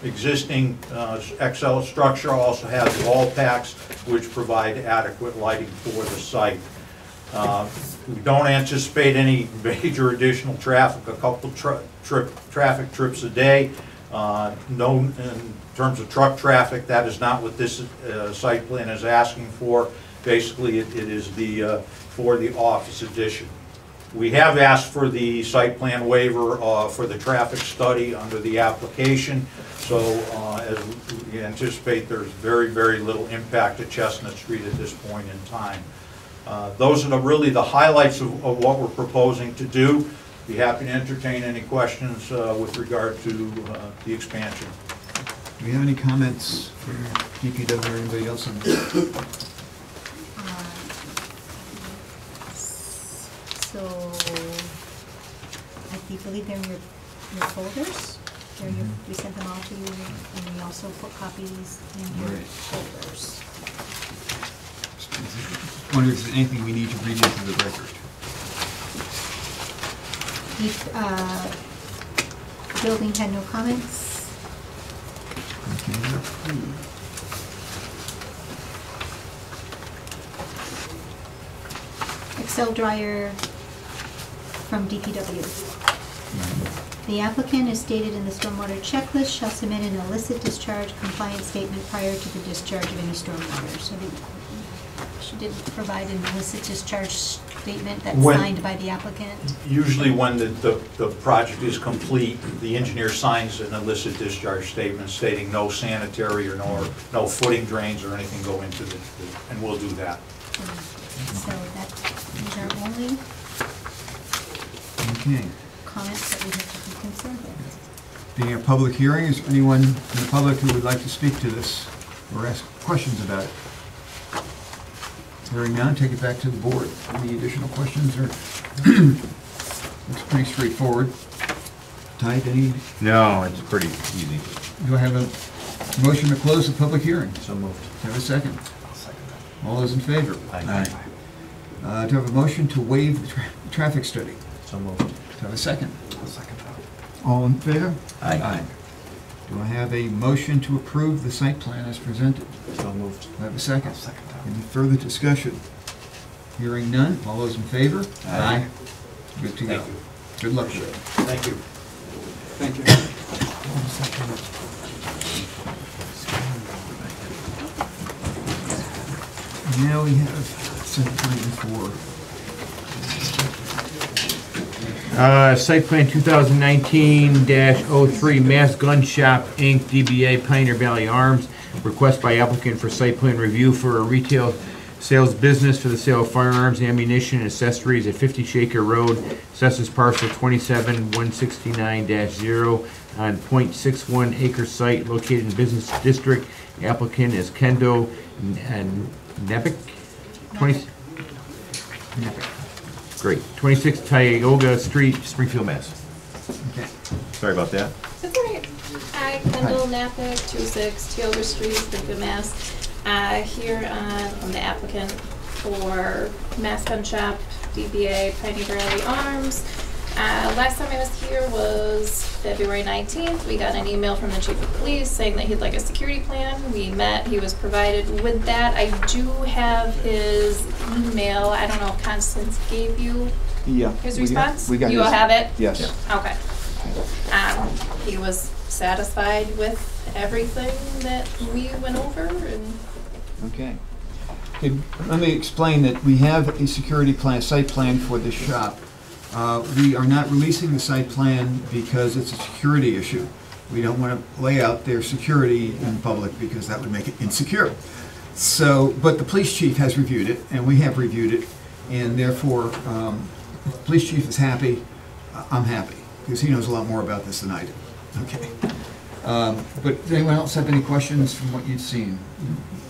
S13: existing XL structure also has wall packs, which provide adequate lighting for the site. We don't anticipate any major additional traffic, a couple traffic trips a day. No, in terms of truck traffic, that is not what this site plan is asking for. Basically, it is for the office addition. We have asked for the site plan waiver for the traffic study under the application. So as we anticipate, there's very, very little impact to Chestnut Street at this point in time. Those are really the highlights of what we're proposing to do. Be happy to entertain any questions with regard to the expansion.
S1: Do we have any comments from DPW or anybody else on this?
S4: So, I believe they're in your folders. We sent them all to you, and we also put copies in your
S1: Right.
S4: folders.
S1: I wonder if there's anything we need to read into the record.
S4: Building had no comments.
S1: Okay.
S4: Excel dryer from DPW. The applicant, as stated in the stormwater checklist, shall submit an illicit discharge compliance statement prior to the discharge of any stormwater. So she did provide an illicit discharge statement that's signed by the applicant.
S13: Usually when the project is complete, the engineer signs an illicit discharge statement stating no sanitary or no footing drains or anything go into and we'll do that.
S4: So these are only
S1: Okay.
S4: comments that we have to be concerned with.
S1: Being a public hearing, is there anyone in the public who would like to speak to this or ask questions about it? Hearing none, take it back to the board. Any additional questions or? Looks pretty straightforward. Tide, any?
S2: No, it's pretty easy.
S1: Do I have a motion to close the public hearing?
S5: So moved.
S1: Do I have a second?
S3: I'll second that.
S1: All those in favor?
S5: Aye.
S1: Do I have a motion to waive the traffic study?
S5: So moved.
S1: Do I have a second?
S3: I'll second that.
S1: All in favor?
S5: Aye.
S1: Do I have a motion to approve the site plan as presented?
S5: So moved.
S1: Do I have a second?
S3: I'll second that.
S1: Any further discussion? Hearing none, all those in favor?
S5: Aye.
S1: Good to go.
S13: Thank you.
S1: Good luck with it.
S13: Thank you.
S7: Thank you.
S1: Now we have 794.
S2: Site plan 2019-03, Mass Gun Shop, Inc., DBA Pioneer Valley Arms. Request by applicant for site plan review for a retail sales business for the sale of firearms, ammunition, and accessories at 50 Shaker Road, Assessors Parcel 27169-0 on .61 acre site located in Business District. Applicant is Kendo Nebic. 20. Great. 26 Tioga Street, Springfield, Mass.
S1: Okay.
S2: Sorry about that.
S14: That's all right. Hi, Kendall Napick, 26 Tioga Street, Springfield, Mass. Here I'm the applicant for Mass Gun Shop, DBA Pioneer Valley Arms. Last time I was here was February 19th. We got an email from the chief of police saying that he'd like a security plan. We met, he was provided with that. I do have his email. I don't know if Constance gave you his response?
S3: We got
S14: you
S3: his.
S14: have it?
S3: Yes.
S14: Okay. He was satisfied with everything that we went over and
S1: Okay. Okay, let me explain that we have a security plan, site plan for this shop. We are not releasing the site plan because it's a security issue. We don't want to lay out their security in public because that would make it insecure. So, but the police chief has reviewed it, and we have reviewed it, and therefore, if the police chief is happy, I'm happy, because he knows a lot more about this than I do. Okay. But does anyone else have any questions from what you've seen?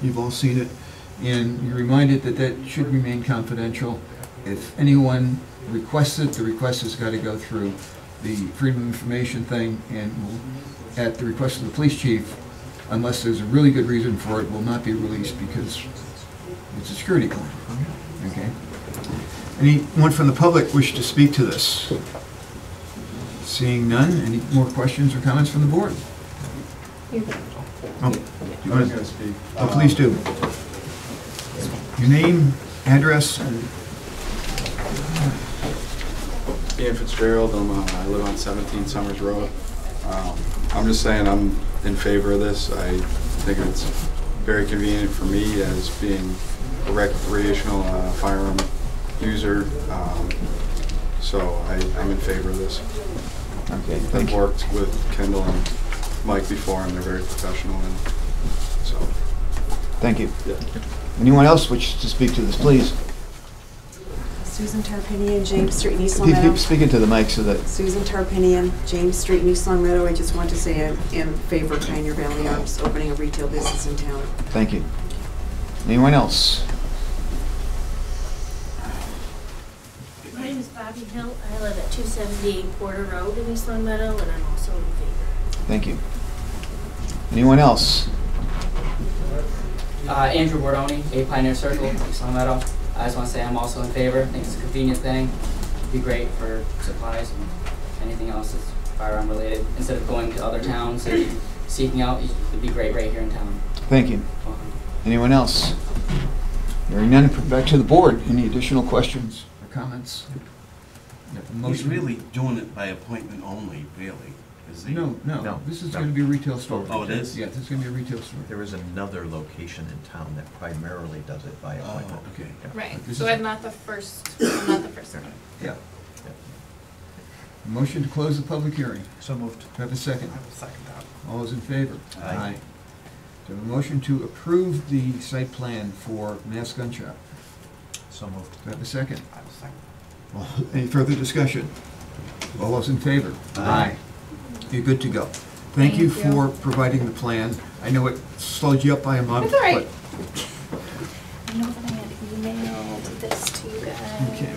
S1: You've all seen it, and you're reminded that that should remain confidential. If anyone requests it, the request has got to go through the Freedom of Information thing, and will, at the request of the police chief, unless there's a really good reason for it, will not be released because it's a security plan. Okay. Anyone from the public wish to speak to this? Seeing none, any more questions or comments from the board? Oh, you want to speak? Oh, please do. Your name, address, and
S15: Ian Fitzgerald. I live on 17 Summers Road. I'm just saying I'm in favor of this. I think it's very convenient for me as being a recreational firearm user. So I'm in favor of this.
S1: Okay,
S15: I've
S1: thank you.
S15: worked with Kendall and Mike before, and they're very professional, and so.
S1: Thank you.
S15: Yeah.
S1: Anyone else wish to speak to this, please?
S16: Susan Tarpinian, James Street, East Long Meadow.
S1: Keep speaking to the mic so that,
S16: Susan Tarpinian, James Street, East Long Meadow. I just want to say I'm in favor of Pioneer Valley Arms opening a retail business in town.
S1: thank you. Anyone else?
S17: My name is Bobby Hill. I live at 270 Porter Road in East Long Meadow, and I'm also in favor.
S1: Thank you. Anyone else?
S18: Andrew Bordoni, 8 Pioneer Circle, East Long Meadow. I just want to say I'm also in favor. I think it's a convenient thing. It'd be great for supplies and anything else that's firearm related. Instead of going to other towns and seeking out, it'd be great right here in town.
S1: Thank you. Anyone else? Hearing none, back to the board. Any additional questions or comments?
S8: He's really doing it by appointment only, really, is he?
S1: No. This is going to be a retail store.
S8: Oh, it is?
S1: Yeah, this is going to be a retail store.
S5: There is another location in town that primarily does it by appointment.
S1: Oh, okay.
S5: Yeah.
S14: Right,
S1: This
S14: so
S1: is-
S14: I'm not the first one.
S1: Yeah. Motion to close the public hearing.
S5: So moved.
S1: Do I have a second?
S3: I will second that.
S1: All those in favor?
S5: Aye.
S1: So a motion to approve the site plan for Mass Gun Shop.
S5: So moved.
S1: Do I have a second?
S3: I will second.
S1: Any further discussion? All those in favor?
S5: Aye.
S1: You're good to go. Thank you
S14: Thank you.
S1: for providing the plan. I know it slowed you up by a month.
S14: That's all right.
S17: I know that I had emailed this to you guys.
S1: But, okay,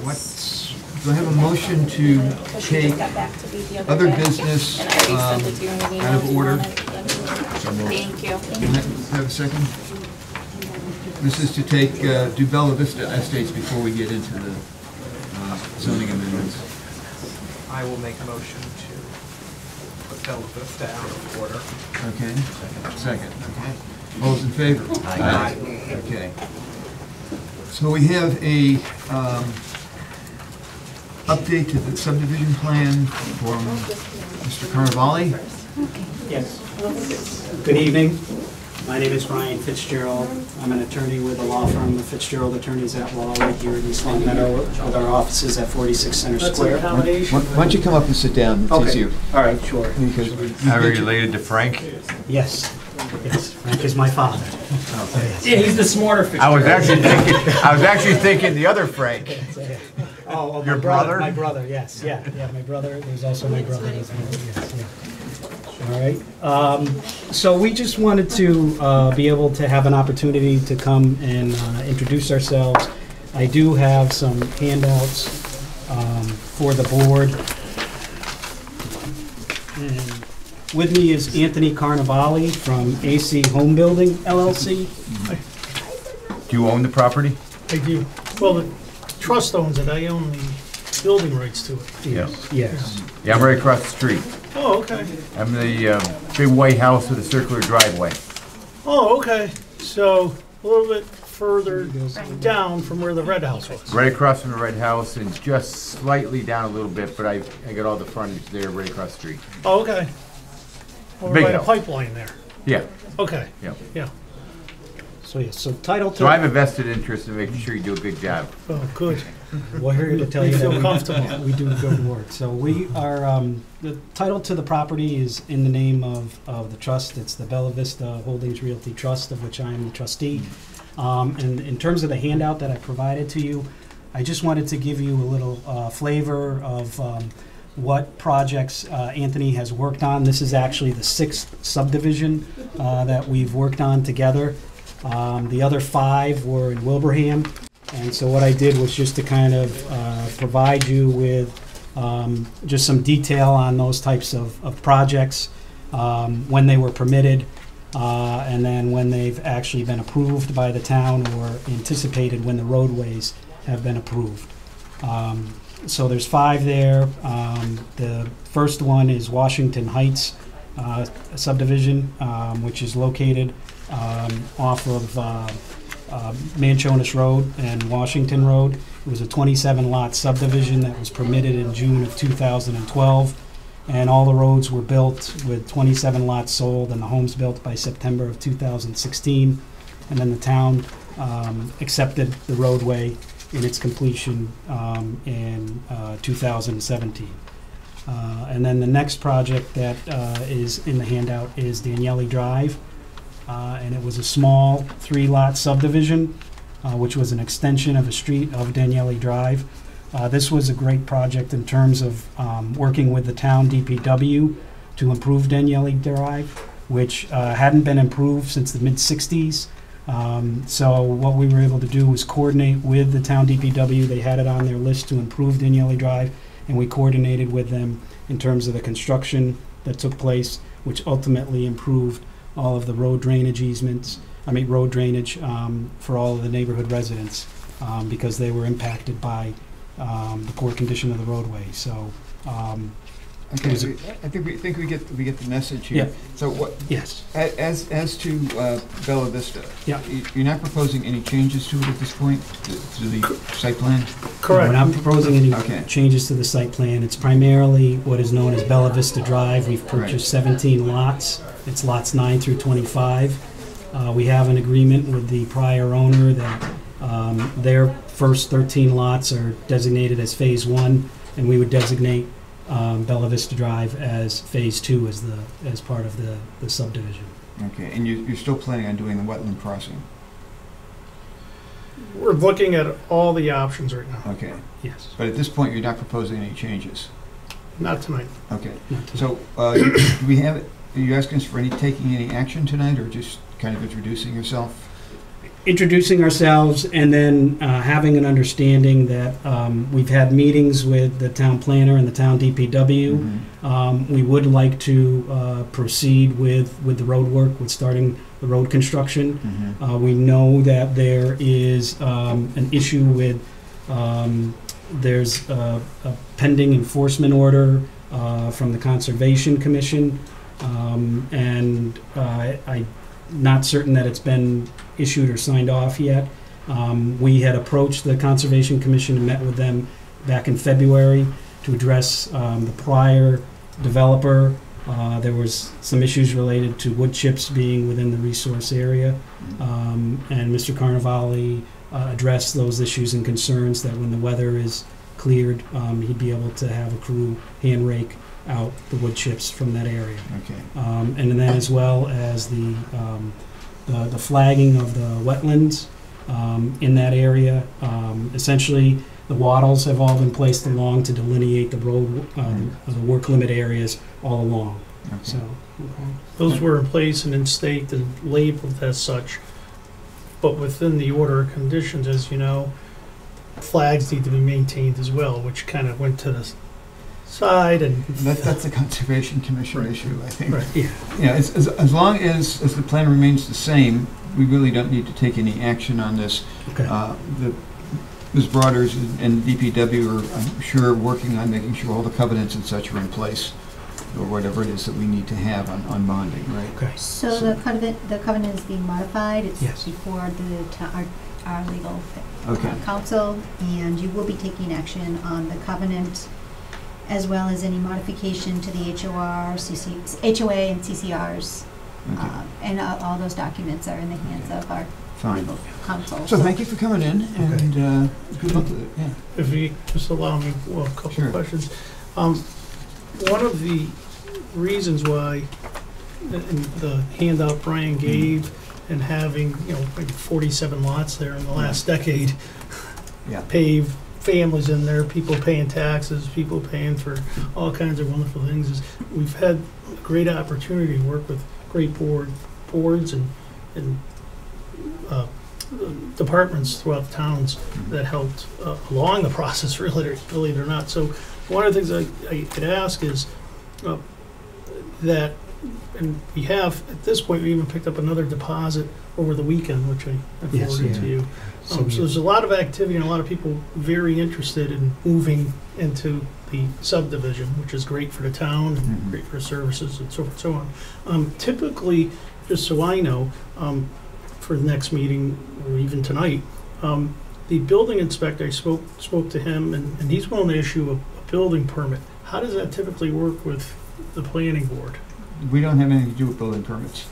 S1: do I have a motion to
S17: Because she
S1: take
S17: just got back to me the other
S1: other
S17: day.
S1: business
S17: And I already sent it to you in an email.
S1: out of
S17: Do you
S1: order?
S17: want it? Thank you.
S1: Can I have a second? This is to take, do Bella Vista Estates before we get into the zoning amendments.
S3: I will make a motion to put Bella Vista out of order.
S1: Okay, second, okay. All those in favor?
S3: Aye.
S1: Okay. So we have a update to the subdivision plan from Mr. Carnavale.
S19: Yes. Good evening. My name is Brian Fitzgerald. I'm an attorney with the law firm of Fitzgerald Attorneys at Law right here in East Long Meadow with our offices at 46 Center Square.
S1: Why don't you come up and sit down? It's
S19: Okay.
S1: easier.
S19: All right, sure.
S1: Because
S2: Are you related to Frank?
S19: Yes. Yes, Frank is my father. Yeah, he's the smarter Fitzgerald.
S2: I was actually thinking the other Frank.
S19: Oh,
S2: Your
S19: my
S2: brother?
S19: My brother, yes, yeah, my brother. There's also my brother as well, yes, yeah. All right. So we just wanted to be able to have an opportunity to come and introduce ourselves. I do have some handouts for the board. And with me is Anthony Carnavale from AC Home Building LLC.
S2: Do you own the property?
S20: I do. Well, the trust owns it. I own the building rights to it.
S2: Yes.
S19: Yes.
S2: Yeah, I'm right across the street.
S20: Oh, okay.
S2: I'm the big white house with a circular driveway.
S20: Oh, okay. So a little bit further down from where the red house was.
S2: Right across from the red house and just slightly down a little bit, but I got all the frontage there right across the street.
S20: Oh, okay. Over
S2: Big
S20: by the
S2: house.
S20: pipeline there.
S2: Yeah.
S20: Okay.
S2: Yeah.
S20: Yeah.
S19: So yes, so title to.
S2: So I have a vested interest in making sure you do a good job.
S20: Oh, good.
S19: We're here to tell you
S20: You
S19: that
S20: feel comfortable.
S19: we do good work. So we are, the title to the property is in the name of the trust. It's the Bella Vista Holdings Realty Trust, of which I am the trustee. And in terms of the handout that I provided to you, I just wanted to give you a little flavor of what projects Anthony has worked on. This is actually the 6th subdivision that we've worked on together. The other 5 were in Wilbraham. And so what I did was just to kind of provide you with just some detail on those types of projects, when they were permitted, and then when they've actually been approved by the town or anticipated when the roadways have been approved. So there's 5 there. The first one is Washington Heights subdivision, which is located off of Manchonis Road and Washington Road. It was a 27-lot subdivision that was permitted in June of 2012, and all the roads were built with 27 lots sold and the homes built by September of 2016. And then the town accepted the roadway in its completion in 2017. And then the next project that is in the handout is Daniele Drive. And it was a small 3-lot subdivision, which was an extension of a street of Daniele Drive. This was a great project in terms of working with the town DPW to improve Daniele Drive, which hadn't been improved since the mid-60s. So what we were able to do was coordinate with the town DPW. They had it on their list to improve Daniele Drive, and we coordinated with them in terms of the construction that took place, which ultimately improved all of the road drainage easements, road drainage for all of the neighborhood residents because they were impacted by the poor condition of the roadway. So
S1: Okay, I think we get the message here.
S19: Yeah.
S1: So what?
S19: Yes.
S1: As to Bella Vista.
S19: Yeah.
S1: You're not proposing any changes to it at this point, to the site plan?
S20: Correct.
S19: We're not proposing any
S1: Okay.
S19: changes to the site plan. It's primarily what is known as Bella Vista Drive. We've purchased 17 lots. It's lots 9 through 25. We have an agreement with the prior owner that their first 13 lots are designated as Phase 1, and we would designate Bella Vista Drive as Phase 2 as part of the subdivision.
S1: Okay, and you're still planning on doing the wetland crossing?
S20: We're looking at all the options right now.
S1: Okay.
S19: Yes.
S1: But at this point, you're not proposing any changes?
S20: Not tonight.
S1: Okay. So, do we have, are you asking us for taking any action tonight, or just kind of introducing yourself?
S19: Introducing ourselves and then having an understanding that we've had meetings with the town planner and the town DPW. We would like to proceed with the road work, with starting the road construction. We know that there is an issue with, there's a pending enforcement order from the Conservation Commission, and I'm not certain that it's been issued or signed off yet. We had approached the Conservation Commission and met with them back in February to address the prior developer. There was some issues related to wood chips being within the resource area, and Mr. Carnevale addressed those issues and concerns that when the weather is cleared, he'd be able to have a crew hand rake out the wood chips from that area.
S1: Okay.
S19: And then as well as the flagging of the wetlands in that area. Essentially, the wattles have all been placed along to delineate the road, the work limit areas all along.
S1: Okay.
S19: So,
S20: Those were in place and in state and labeled as such. But within the order of conditions, as you know, flags need to be maintained as well, which kind of went to the side and...
S1: That's a Conservation Commission issue, I think.
S20: Right.
S19: Yeah.
S1: Yeah, as long as the plan remains the same, we really don't need to take any action on this.
S19: Okay.
S1: Ms. Broaders and DPW are, I'm sure, working on making sure all the covenants and such are in place, or whatever it is that we need to have on bonding, right?
S19: Okay.
S4: So the covenant is being modified. It's
S19: Yes.
S4: before our legal
S1: Okay.
S4: counsel, and you will be taking action on the covenant as well as any modification to the HOA and CCRs.
S1: Okay.
S4: And all those documents are in the hands of our
S1: Fine.
S4: legal counsel.
S1: So thank you for coming in, and good luck with it. Yeah.
S20: If you just allow me, well, a couple
S1: Sure.
S20: of questions. One of the reasons why in the handout Brian gave and having, maybe 47 lots there in the last decade,
S1: Yeah.
S20: paved, families in there, people paying taxes, people paying for all kinds of wonderful things, is we've had a great opportunity to work with great boards and departments throughout the towns that helped along the process, really, believe it or not. So one of the things I could ask is that, and we have, at this point, we even picked up another deposit over the weekend, which I
S19: Yes,
S20: forwarded
S19: yeah.
S20: to you.
S19: So
S20: So there's a lot of activity and a lot of people very interested in moving into the subdivision, which is great for the town, and great for services and so forth and so on. Typically, just so I know, for the next meeting, or even tonight, the building inspector, I spoke to him, and he's willing to issue a building permit. How does that typically work with the planning board?
S1: We don't have anything to do with building permits.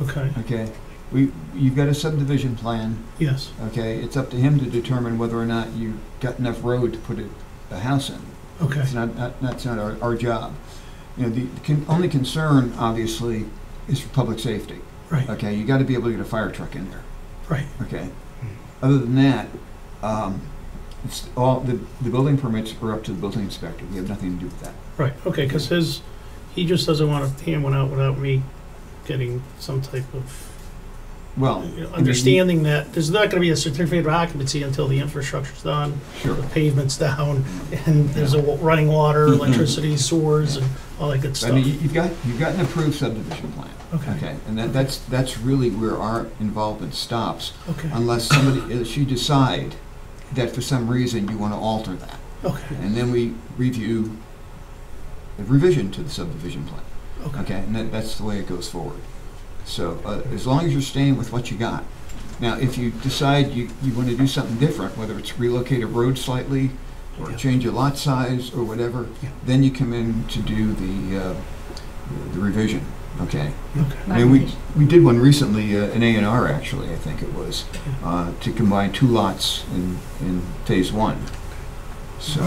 S20: Okay.
S1: Okay. you've got a subdivision plan,
S20: Yes.
S1: okay? It's up to him to determine whether or not you've got enough road to put a house in.
S20: Okay.
S1: It's that's not our job. You know, the only concern, obviously, is for public safety.
S20: Right.
S1: Okay, you gotta be able to get a fire truck in there.
S20: Right.
S1: Okay. Other than that, it's all, the building permits are up to the building inspector. We have nothing to do with that.
S20: Right, okay, because he just doesn't want to hand one out without me getting some type of,
S1: Well,
S20: understanding that there's not going to be a certificate of occupancy until the infrastructure's done,
S1: Sure.
S20: the pavement's down, and there's a running water, electricity, sewers, and all that good
S1: I
S20: stuff.
S1: mean, you've got an approved subdivision plan.
S20: Okay.
S1: And that's really where our involvement stops.
S20: Okay.
S1: Unless you decide that for some reason you want to alter that.
S20: Okay.
S1: And then we review a revision to the subdivision plan.
S20: Okay.
S1: And that's the way it goes forward. So as long as you're staying with what you got. Now, if you decide you want to do something different, whether it's relocate a road slightly or change a lot size or whatever, then you come in to do the revision. Okay. I mean, we did one recently, an A&R actually, I think it was, to combine 2 lots in phase 1. So,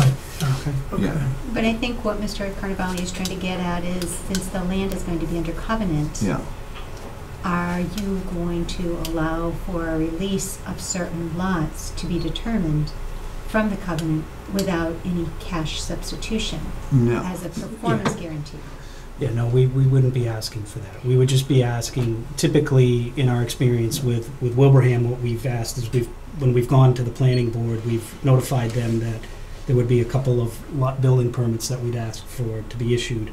S1: yeah.
S4: But I think what Mr. Carnevale is trying to get at is, since the land is going to be under covenant,
S1: Yeah.
S4: are you going to allow for a release of certain lots to be determined from the covenant without any cash substitution?
S1: No.
S4: As a performance guarantee?
S19: Yeah, no, we wouldn't be asking for that. We would just be asking, typically in our experience with Wilbraham, what we've asked is when we've gone to the planning board, we've notified them that there would be a couple of lot building permits that we'd ask for to be issued.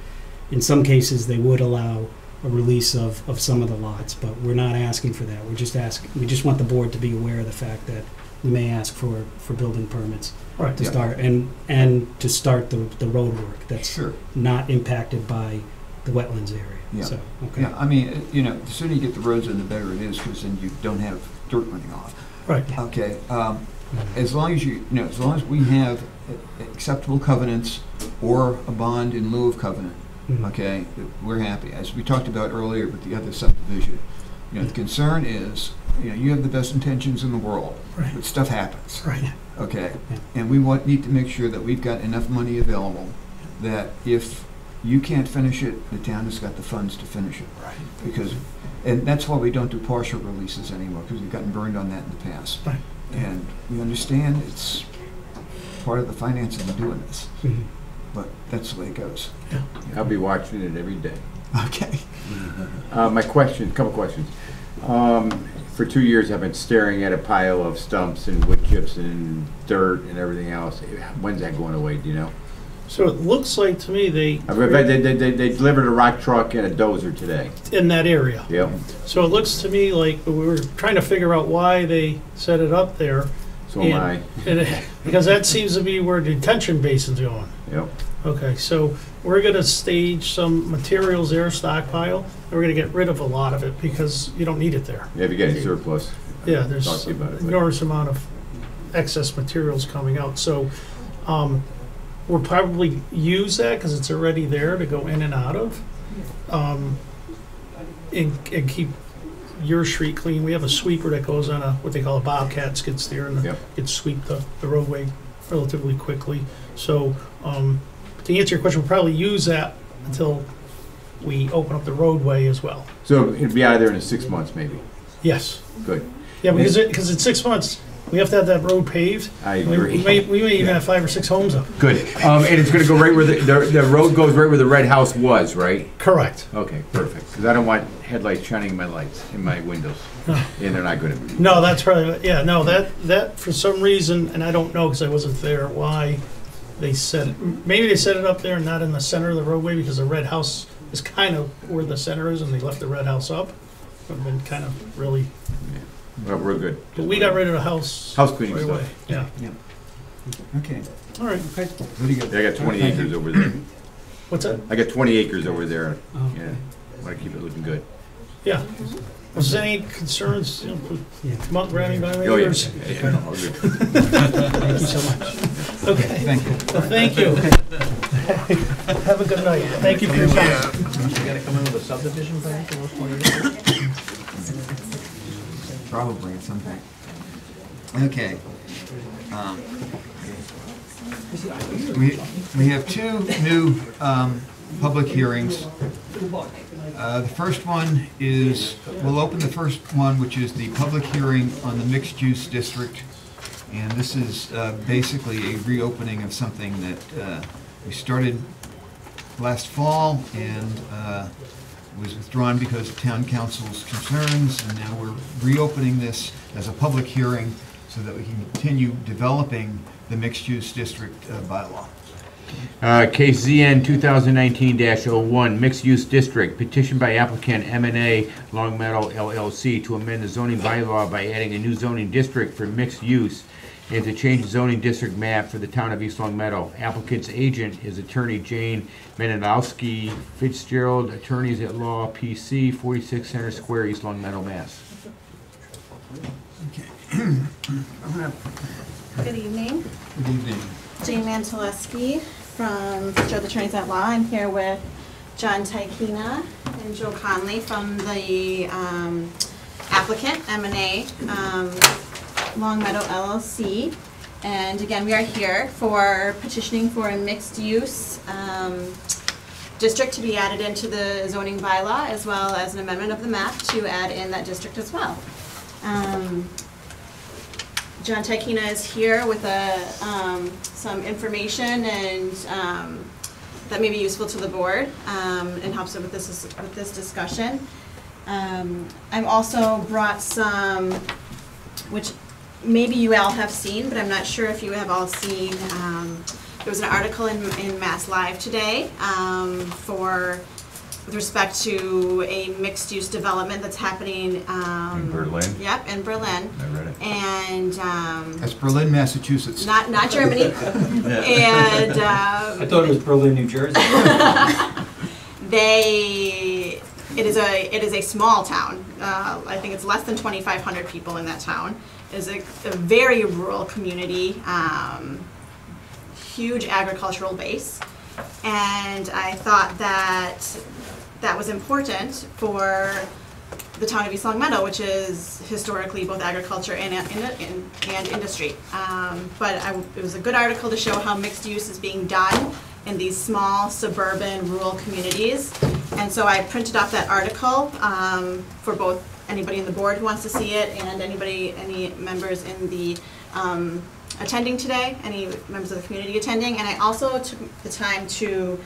S19: In some cases, they would allow a release of some of the lots, but we're not asking for that. We just want the board to be aware of the fact that we may ask for building permits
S20: Right.
S19: to
S1: Yeah.
S19: start, and to start the road work that's
S1: Sure.
S19: not impacted by the wetlands area.
S1: Yeah.
S19: So, okay.
S1: Yeah, I mean, the sooner you get the roads in, the better it is, because then you don't have dirt running off.
S20: Right.
S1: Okay, as long as as long as we have acceptable covenants or a bond in lieu of covenant, okay, we're happy. As we talked about earlier with the other subdivision, the concern is, you have the best intentions in the world,
S20: Right.
S1: but stuff happens.
S20: Right.
S1: Okay, and we need to make sure that we've got enough money available that if you can't finish it, the town has got the funds to finish it.
S20: Right.
S1: And that's why we don't do partial releases anymore, because we've gotten burned on that in the past.
S20: Right.
S1: And we understand it's part of the financing of doing this, but that's the way it goes.
S2: I'll be watching it every day.
S1: Okay.
S2: My question, couple questions. For 2 years, I've been staring at a pile of stumps and wood chips and dirt and everything else. When's that going away, do you know?
S20: So it looks like to me
S2: They delivered a rock truck and a dozer today.
S20: in that area.
S2: Yep.
S20: So it looks to me like we were trying to figure out why they set it up there.
S2: So am I.
S20: Because that seems to be where the detention basin's going.
S2: Yep.
S20: Okay, so we're gonna stage some materials there, stockpile, and we're gonna get rid of a lot of it because you don't need it there.
S2: Yeah, if you get any surplus.
S20: Yeah,
S2: Talk
S20: there's
S2: to you about it, but-
S20: enormous amount of excess materials coming out. So we'll probably use that because it's already there to go in and out of. And keep your street clean. We have a sweeper that goes on what they call a bobcat, skids there and it sweep the roadway relatively quickly. So to answer your question, we'll probably use that until we open up the roadway as well.
S2: So it'll be out of there in 6 months, maybe?
S20: Yes.
S2: Good.
S20: Yeah, because in 6 months, we have to have that road paved.
S2: I agree.
S20: We may even have 5 or 6 homes up.
S2: Good. And it's gonna go right where the road goes right where the red house was, right?
S20: Correct.
S2: Okay, perfect. Because I don't want headlights shining in my lights, in my windows.
S20: No.
S2: And they're not gonna be.
S20: No, that's probably, yeah, no, that for some reason, and I don't know because I wasn't there, why they set it, maybe they set it up there and not in the center of the roadway because the red house is kind of where the center is and they left the red house up. Would have been kind of really,
S2: Well, we're good.
S20: but we got rid of the house.
S2: House cleaning
S20: right
S2: stuff.
S20: away. Yeah.
S1: Okay.
S20: All right.
S1: Okay. Very good.
S2: I got 20 acres over there.
S20: What's that?
S2: I got 20 acres over there. Yeah, I want to keep it looking good.
S20: Yeah. Was there any concerns, come up, grab me by my
S2: Oh, yeah.
S20: ears?
S2: Yeah, all good.
S20: Thank you so much. Okay.
S1: Thank you.
S20: Well, thank you. Have a good night. Thank you for your time.
S3: You gotta come in with a subdivision plan for those 20 acres?
S1: Probably at some point. Okay. We have two new public hearings. The first one is, we'll open the first one, which is the public hearing on the mixed-use district. And this is basically a reopening of something that we started last fall and was withdrawn because of town council's concerns. And now we're reopening this as a public hearing so that we can continue developing the mixed-use district bylaw.
S2: Case ZN 2019-01, mixed-use district, petition by applicant M&A Long Meadow LLC to amend the zoning bylaw by adding a new zoning district for mixed use and to change the zoning district map for the town of East Long Meadow. Applicant's agent is attorney Jane Menadowski Fitzgerald, attorneys at law, PC, 46 Center Square, East Long Meadow, Mass.
S21: Good evening.
S1: Good evening.
S21: Jane Mantaleski from Fitzgerald Attorneys at Law. I'm here with John Tykina and Joe Conley from the applicant, M&A Long Meadow LLC. And again, we are here for petitioning for a mixed-use district to be added into the zoning bylaw, as well as an amendment of the map to add in that district as well. John Tykina is here with some information and that may be useful to the board and helps with this discussion. I'm also brought some, which maybe you all have seen, but I'm not sure if you have all seen. There was an article in Mass Live today with respect to a mixed-use development that's happening.
S1: In Berlin?
S21: Yep, in Berlin.
S1: I read it.
S21: And
S1: That's Berlin, Massachusetts.
S21: not Germany. And
S22: I thought it was Berlin, New Jersey.
S21: It is a small town. I think it's less than 2,500 people in that town. It is a very rural community, huge agricultural base. And I thought that was important for the town of East Long Meadow, which is historically both agriculture and industry. But it was a good article to show how mixed use is being done in these small suburban rural communities. And so I printed off that article for both anybody in the board who wants to see it and any members in the attending today, any members of the community attending. And I also took the time to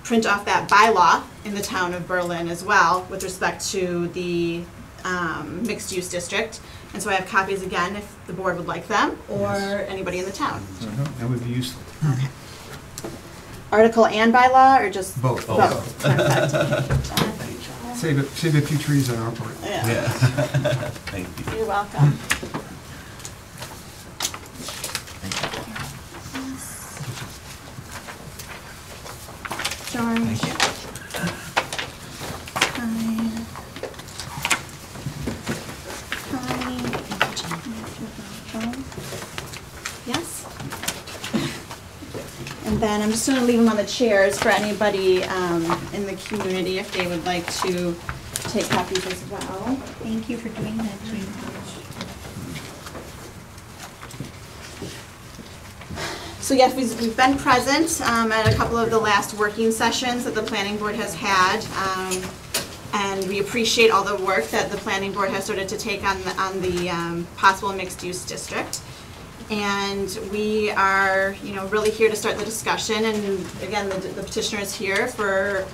S21: print off that bylaw in the town of Berlin as well with respect to the mixed use district. And so I have copies again if the board would like them, or anybody in the town.
S1: That would be useful.
S21: Okay. Article and bylaw, or just
S1: both?
S21: Both. Perfect.
S1: Save a few trees on our part.
S21: Yeah.
S5: Thank you.
S21: You're welcome. George.
S5: Thank you.
S21: Yes. And then I'm just going to leave them on the chairs for anybody in the community if they would like to take copies as well.
S4: Thank you for doing that, Jane.
S21: So yes, we've been present at a couple of the last working sessions that the planning board has had. And we appreciate all the work that the planning board has started to take on the possible mixed-use district. And we are, really here to start the discussion. And again, the petitioner is here for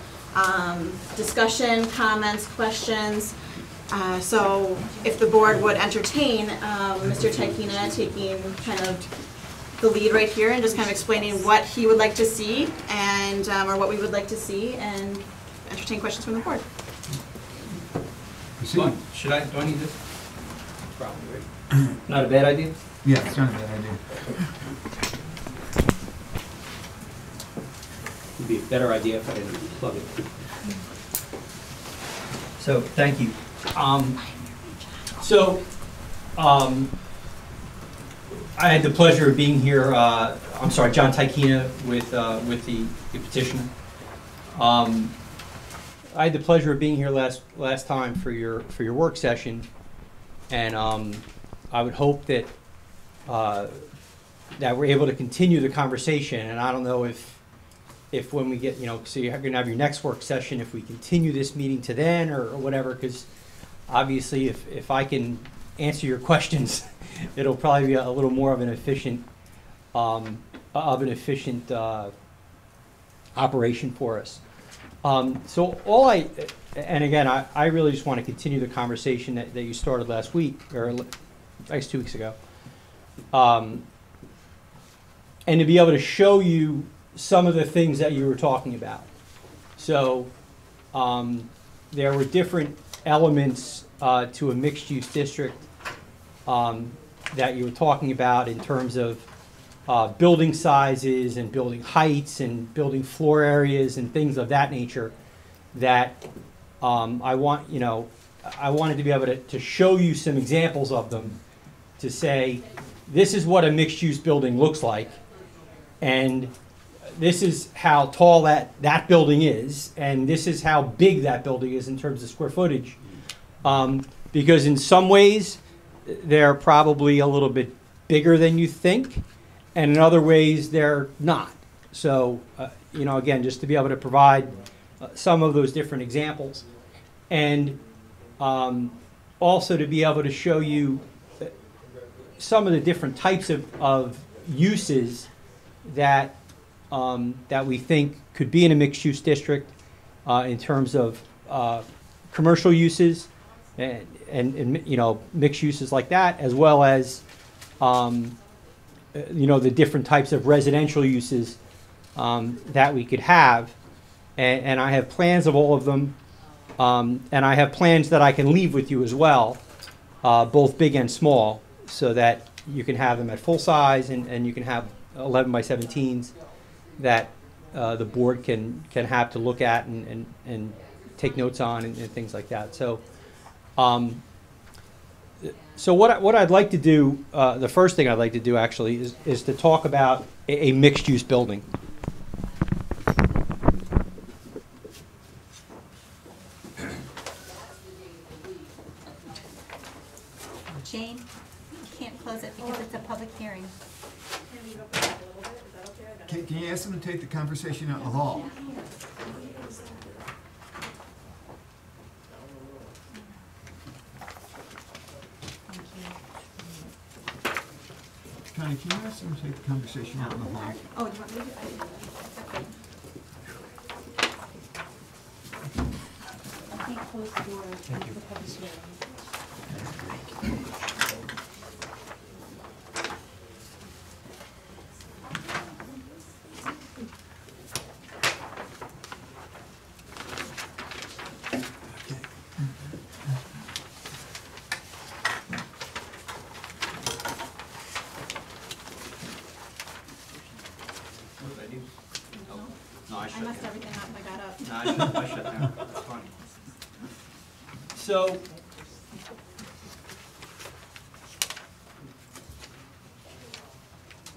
S21: discussion, comments, questions. So if the board would entertain Mr. Tykina taking kind of the lead right here and just kind of explaining what he would like to see and or what we would like to see, and entertain questions from the board.
S22: Do I need this? Probably, right? Not a bad idea?
S1: Yeah, it's not a bad idea.
S22: It'd be a better idea if I didn't plug it. So, thank you. I had the pleasure of being here, John Tykina with the petitioner. I had the pleasure of being here last time for your work session, And I would hope that that we're able to continue the conversation. And I don't know if when we get, so you're going to have your next work session, if we continue this meeting to then or whatever, because obviously if I can answer your questions, it'll probably be a little more of an efficient operation for us. So and again, I really just want to continue the conversation that you started last week, or I guess 2 weeks ago. And to be able to show you some of the things that you were talking about. So there were different elements to a mixed-use district that you were talking about in terms of building sizes and building heights and building floor areas and things of that nature that I wanted to be able to show you some examples of them, to say, this is what a mixed-use building looks like, and this is how tall that building is, and this is how big that building is in terms of square footage. Because in some ways, they're probably a little bit bigger than you think, and in other ways, they're not. So, again, just to be able to provide some of those different examples. And also to be able to show you some of the different types of uses that we think could be in a mixed-use district in terms of commercial uses and mixed uses like that, as well as the different types of residential uses that we could have. And I have plans of all of them, and I have plans that I can leave with you as well, both big and small, so that you can have them at full size, and you can have 11 by 17s that the board can have to look at and take notes on and things like that. So, what I'd like to do, the first thing I'd like to do actually is to talk about a mixed-use building.
S4: Jane, you can't close it because it's a public hearing.
S1: Can you ask them to take the conversation out in the hall? Connie, can you ask them to take the conversation out in the hall?
S4: Oh, do you want me to? I can't close the door. Thank you. The public hearing.
S21: I messed everything up, I got up.
S22: No, I shut down. That's fine. So,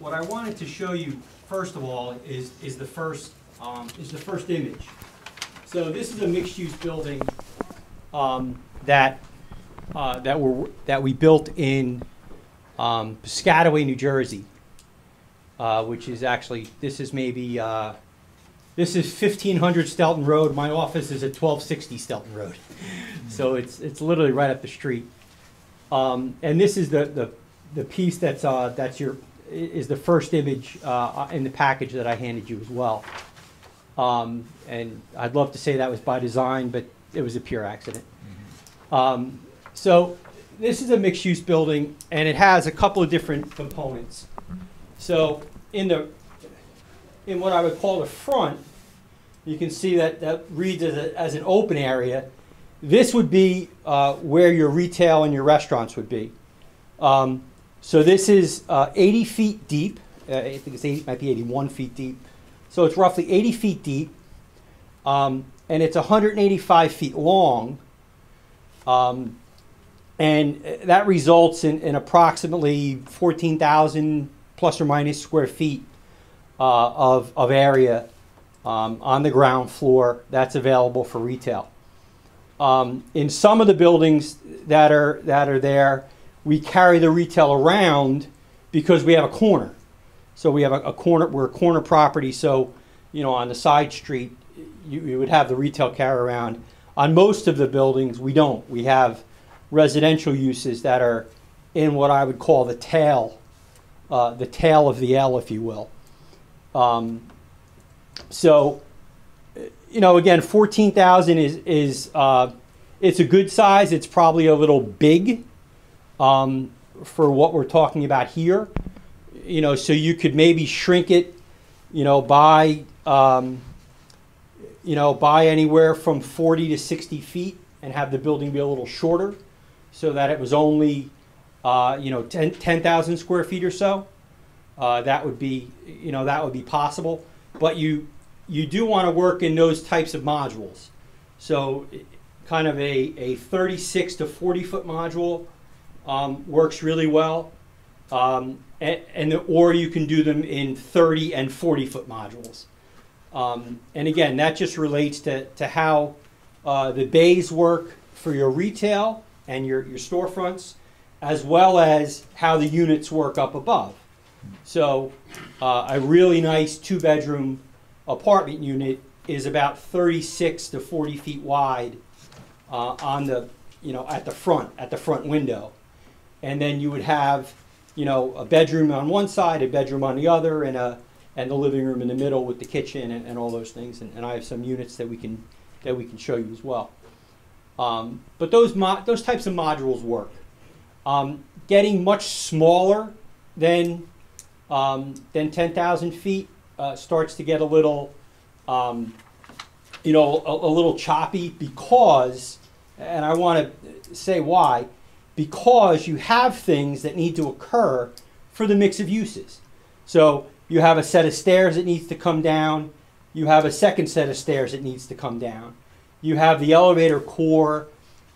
S22: what I wanted to show you first of all is the first image. So this is a mixed-use building that we built in Piscataway, New Jersey, which is actually, this is maybe. This is 1500 Stelton Road. My office is at 1260 Stelton Road. So it's literally right up the street. And this is the piece that's is the first image in the package that I handed you as well. And I'd love to say that was by design, but it was a pure accident. So this is a mixed-use building, and it has a couple of different components. So in what I would call the front, you can see that reads as an open area. This would be where your retail and your restaurants would be. So this is 80 feet deep. I think it might be 81 feet deep. So it's roughly 80 feet deep, and it's 185 feet long. And that results in approximately 14,000 plus or minus square feet of area on the ground floor that's available for retail. In some of the buildings, that are there, we carry the retail around because we have a corner. So we have a corner, we're a corner property, so, you know, on the side street, you would have the retail carry around. On most of the buildings, we don't. We have residential uses that are in what I would call the tail of the L, if you will. So, you know, again, 14,000 is it's a good size. It's probably a little big for what we're talking about here. You know, so you could maybe shrink it, you know, by anywhere from 40 to 60 feet and have the building be a little shorter so that it was only, 10,000 square feet or so. That would be possible. But you do want to work in those types of modules. So kind of a 36 to 40 foot module works really well. Or you can do them in 30 and 40 foot modules. And again, that just relates to how the bays work for your retail and your storefronts, as well as how the units work up above. So a really nice 2-bedroom apartment unit is about 36 to 40 feet wide on the, at the front window. And then you would have, a bedroom on one side, a bedroom on the other, and the living room in the middle with the kitchen and all those things. And I have some units that we can show you as well. But those types of modules work. Getting much smaller than 10,000 feet starts to get a little, a little choppy because, and I want to say why, because you have things that need to occur for the mix of uses. So you have a set of stairs that needs to come down. You have a second set of stairs that needs to come down. You have the elevator core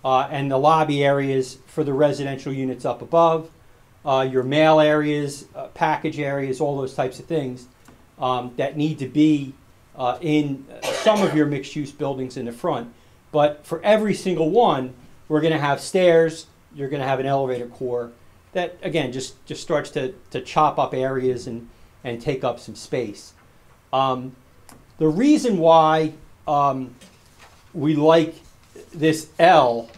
S22: and the lobby areas for the residential units up above. Your mail areas, package areas, all those types of things that need to be in some of your mixed-use buildings in the front. But for every single one, we're going to have stairs. You're going to have an elevator core that, again, just starts to chop up areas and take up some space. The reason why we like this L,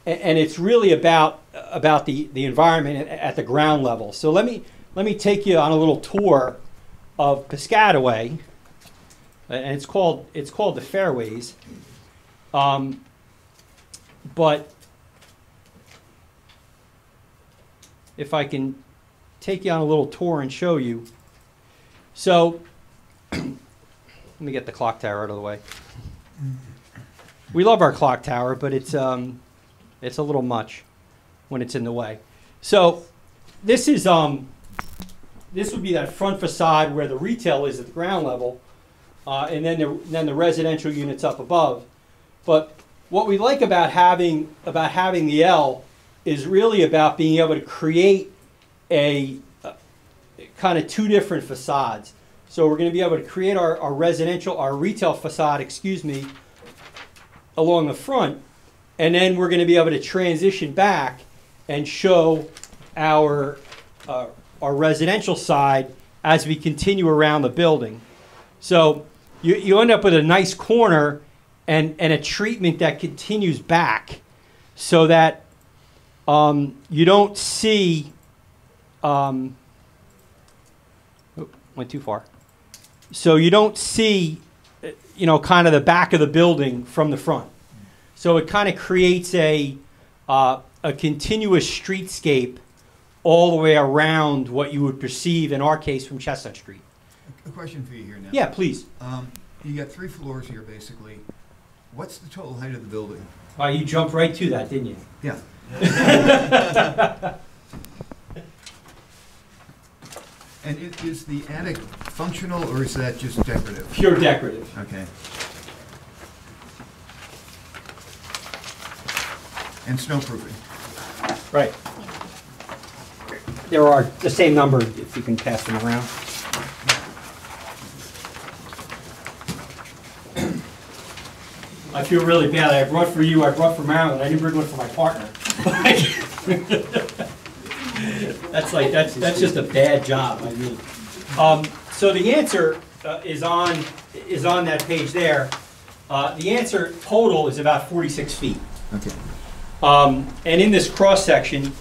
S22: and it's really about the environment at the ground level. So let me take you on a little tour of Piscataway, and it's called the Fairways. But if I can take you on a little tour and show you. So let me get the clock tower out of the way. We love our clock tower, but it's a little much when it's in the way. So this is this would be that front facade where the retail is at the ground level, and then the residential units up above. But what we like about having the L is really about being able to create a kind of two different facades. So we're going to be able to create our retail facade, along the front, and then we're going to be able to transition back and show our residential side as we continue around the building. So you end up with a nice corner and a treatment that continues back so that you don't see, went too far. So you don't see, kind of the back of the building from the front. So it kind of creates a continuous streetscape all the way around what you would perceive, in our case, from Chestnut Street.
S1: A question for you here now.
S22: Yeah, please.
S1: You got 3 floors here, basically. What's the total height of the building?
S22: You jumped right to that, didn't you?
S1: Yeah. And is the attic functional, or is that just decorative?
S22: Pure decorative.
S1: Okay. And snowproofing?
S22: Right. There are the same number, if you can pass them around. I feel really bad. I brought for you, I brought for Marilyn, I didn't bring one for my partner. That's just a bad job, I mean. So the answer is on that page there. The answer total is about 46 feet.
S1: Okay.
S22: And in this cross section,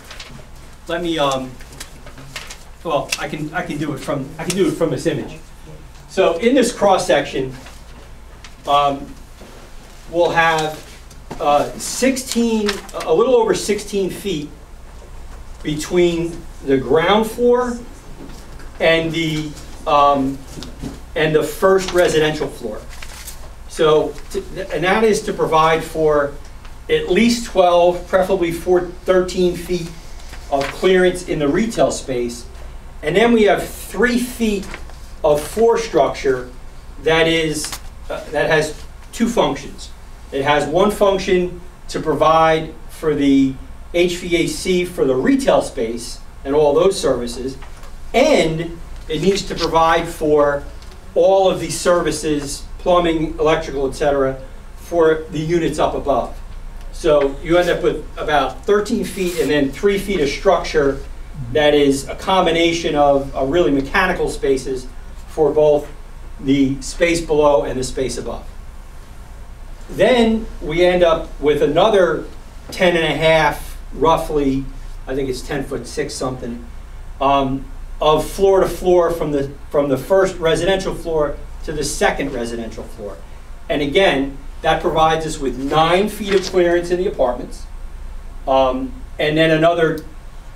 S22: let me well, I can do it from this image. So in this cross section, we'll have 16, a little over 16 feet between the ground floor and the first residential floor. So, and that is to provide for at least 12, preferably 13 feet of clearance in the retail space. And then we have 3 feet of floor structure that has two functions. It has one function to provide for the HVAC for the retail space and all those services, and it needs to provide for all of these services, plumbing, electrical, etc., for the units up above. So you end up with about 13 feet and then 3 feet of structure that is a combination of really mechanical spaces for both the space below and the space above. Then we end up with another 10 and a half, roughly, I think it's 10'6" something, of floor to floor from the first residential floor to the second residential floor. And again, that provides us with 9 feet of clearance in the apartments, and then another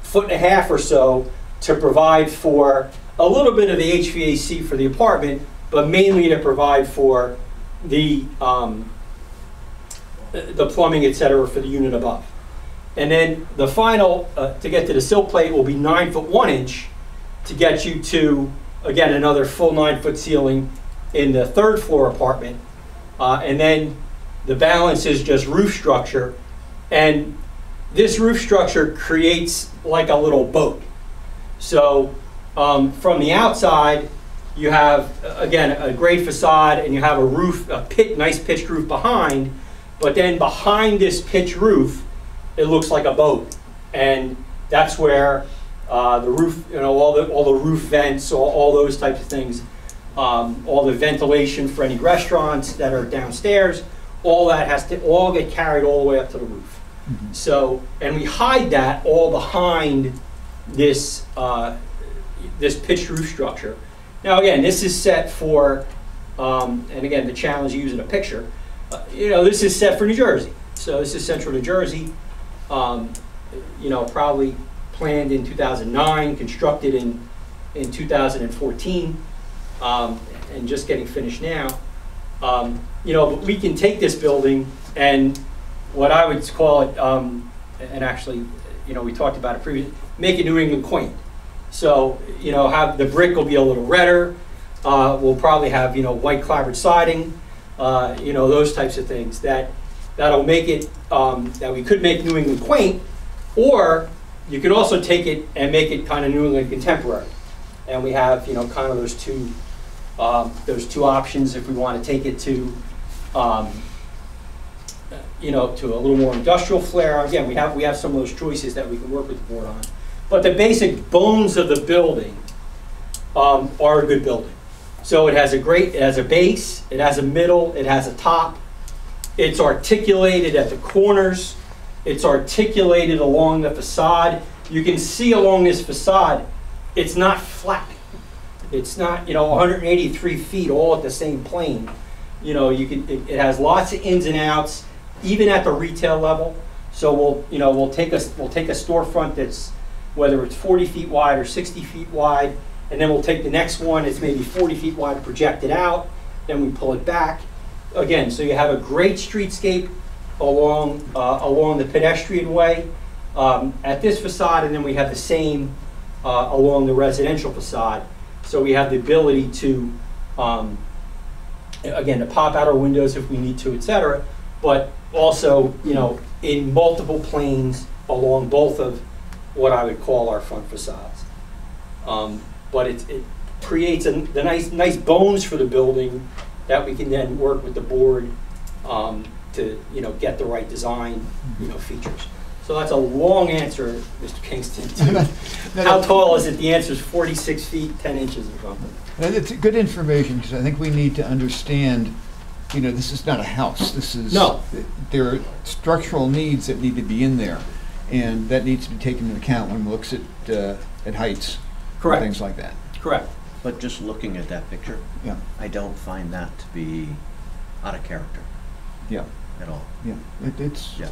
S22: 1.5 feet or so to provide for a little bit of the HVAC for the apartment, but mainly to provide for the plumbing, etc., for the unit above. And then the final, to get to the sill plate, will be 9 foot 1 inch to get you to, again, another full 9 foot ceiling in the third floor apartment. And then the balance is just roof structure. And this roof structure creates like a little boat. So from the outside, you have, again, a great facade, and you have a roof, nice pitched roof behind. But then behind this pitched roof, it looks like a boat, and that's where the roof, all the roof vents, all those types of things, all the ventilation for any restaurants that are downstairs, all that has to all get carried all the way up to the roof. Mm-hmm. So, and we hide that all behind this this pitched roof structure. Now, again, this is set for, and again, the challenge of using a picture. This is set for New Jersey. So this is central New Jersey. Probably planned in 2009, constructed in 2014, and just getting finished now. But we can take this building and what I would call it, and actually, we talked about it previously, make it New England quaint. So, have the brick will be a little redder. We'll probably have, white clapboard siding. Those types of things that'll make it, that we could make New England quaint, or you could also take it and make it kind of New England contemporary. And we have, kind of those two options if we want to take it to, to a little more industrial flair. Again, we have some of those choices that we can work with the board on. But the basic bones of the building are a good building. So it has a base, it has a middle, it has a top. It's articulated at the corners. It's articulated along the facade. You can see along this facade, it's not flat. It's not, 183 feet all at the same plane. It has lots of ins and outs, even at the retail level. So we'll take a storefront that's, whether it's 40 feet wide or 60 feet wide, and then we'll take the next one, it's maybe 40 feet wide, project it out, then we pull it back. Again, so you have a great streetscape along the pedestrian way at this facade, and then we have the same along the residential facade. So we have the ability to, again, to pop out our windows if we need to, etc. But also, in multiple planes along both of what I would call our front facades. But it creates the nice bones for the building that we can then work with the board to, you know, get the right design, you know, features. So that's a long answer, Mr. Kingston, to how tall is it? The answer is 46 feet, 10 inches or something.
S1: And it's good information, because I think we need to understand, you know, this is not a house. This is,
S22: no.
S1: There are structural needs that need to be in there, and that needs to be taken into account when one looks at heights.
S22: Correct.
S1: And things like that.
S22: Correct.
S5: But just looking at that picture,
S1: yeah,
S5: I don't find that to be out of character.
S1: Yeah.
S5: At all.
S1: Yeah. It's
S5: yeah.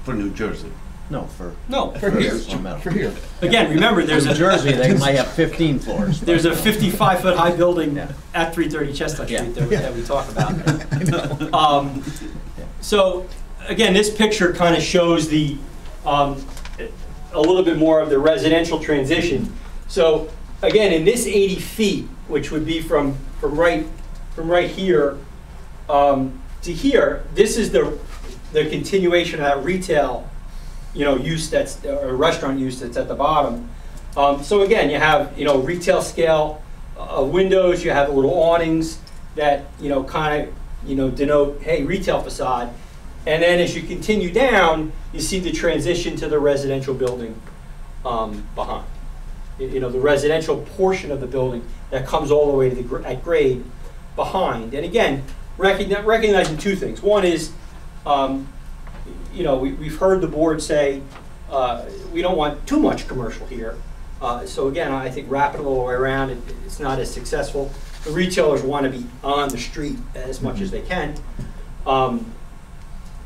S8: For New Jersey.
S5: No, for
S22: here.
S1: For here.
S22: Again, remember, there's
S5: New
S22: a
S5: Jersey. They might have 15 floors.
S22: There's a 55-foot high building at 330 Chestnut Street that we talk about. So again, this picture kind of shows the a little bit more of the residential transition. So again, in this 80 feet, which would be from right here to here, this is the continuation of that retail, you know, use that's, or restaurant use that's at the bottom. So again, you have, you know, retail scale windows, you have little awnings that, you know, kind of, you know, denote, hey, retail facade. And then as you continue down, you see the transition to the residential building behind. You know, the residential portion of the building that comes all the way to the at grade behind. And again, recognizing two things. One is, you know, we've heard the board say we don't want too much commercial here. So again, I think wrapping it all the way around, it's not as successful. The retailers want to be on the street as much as they can.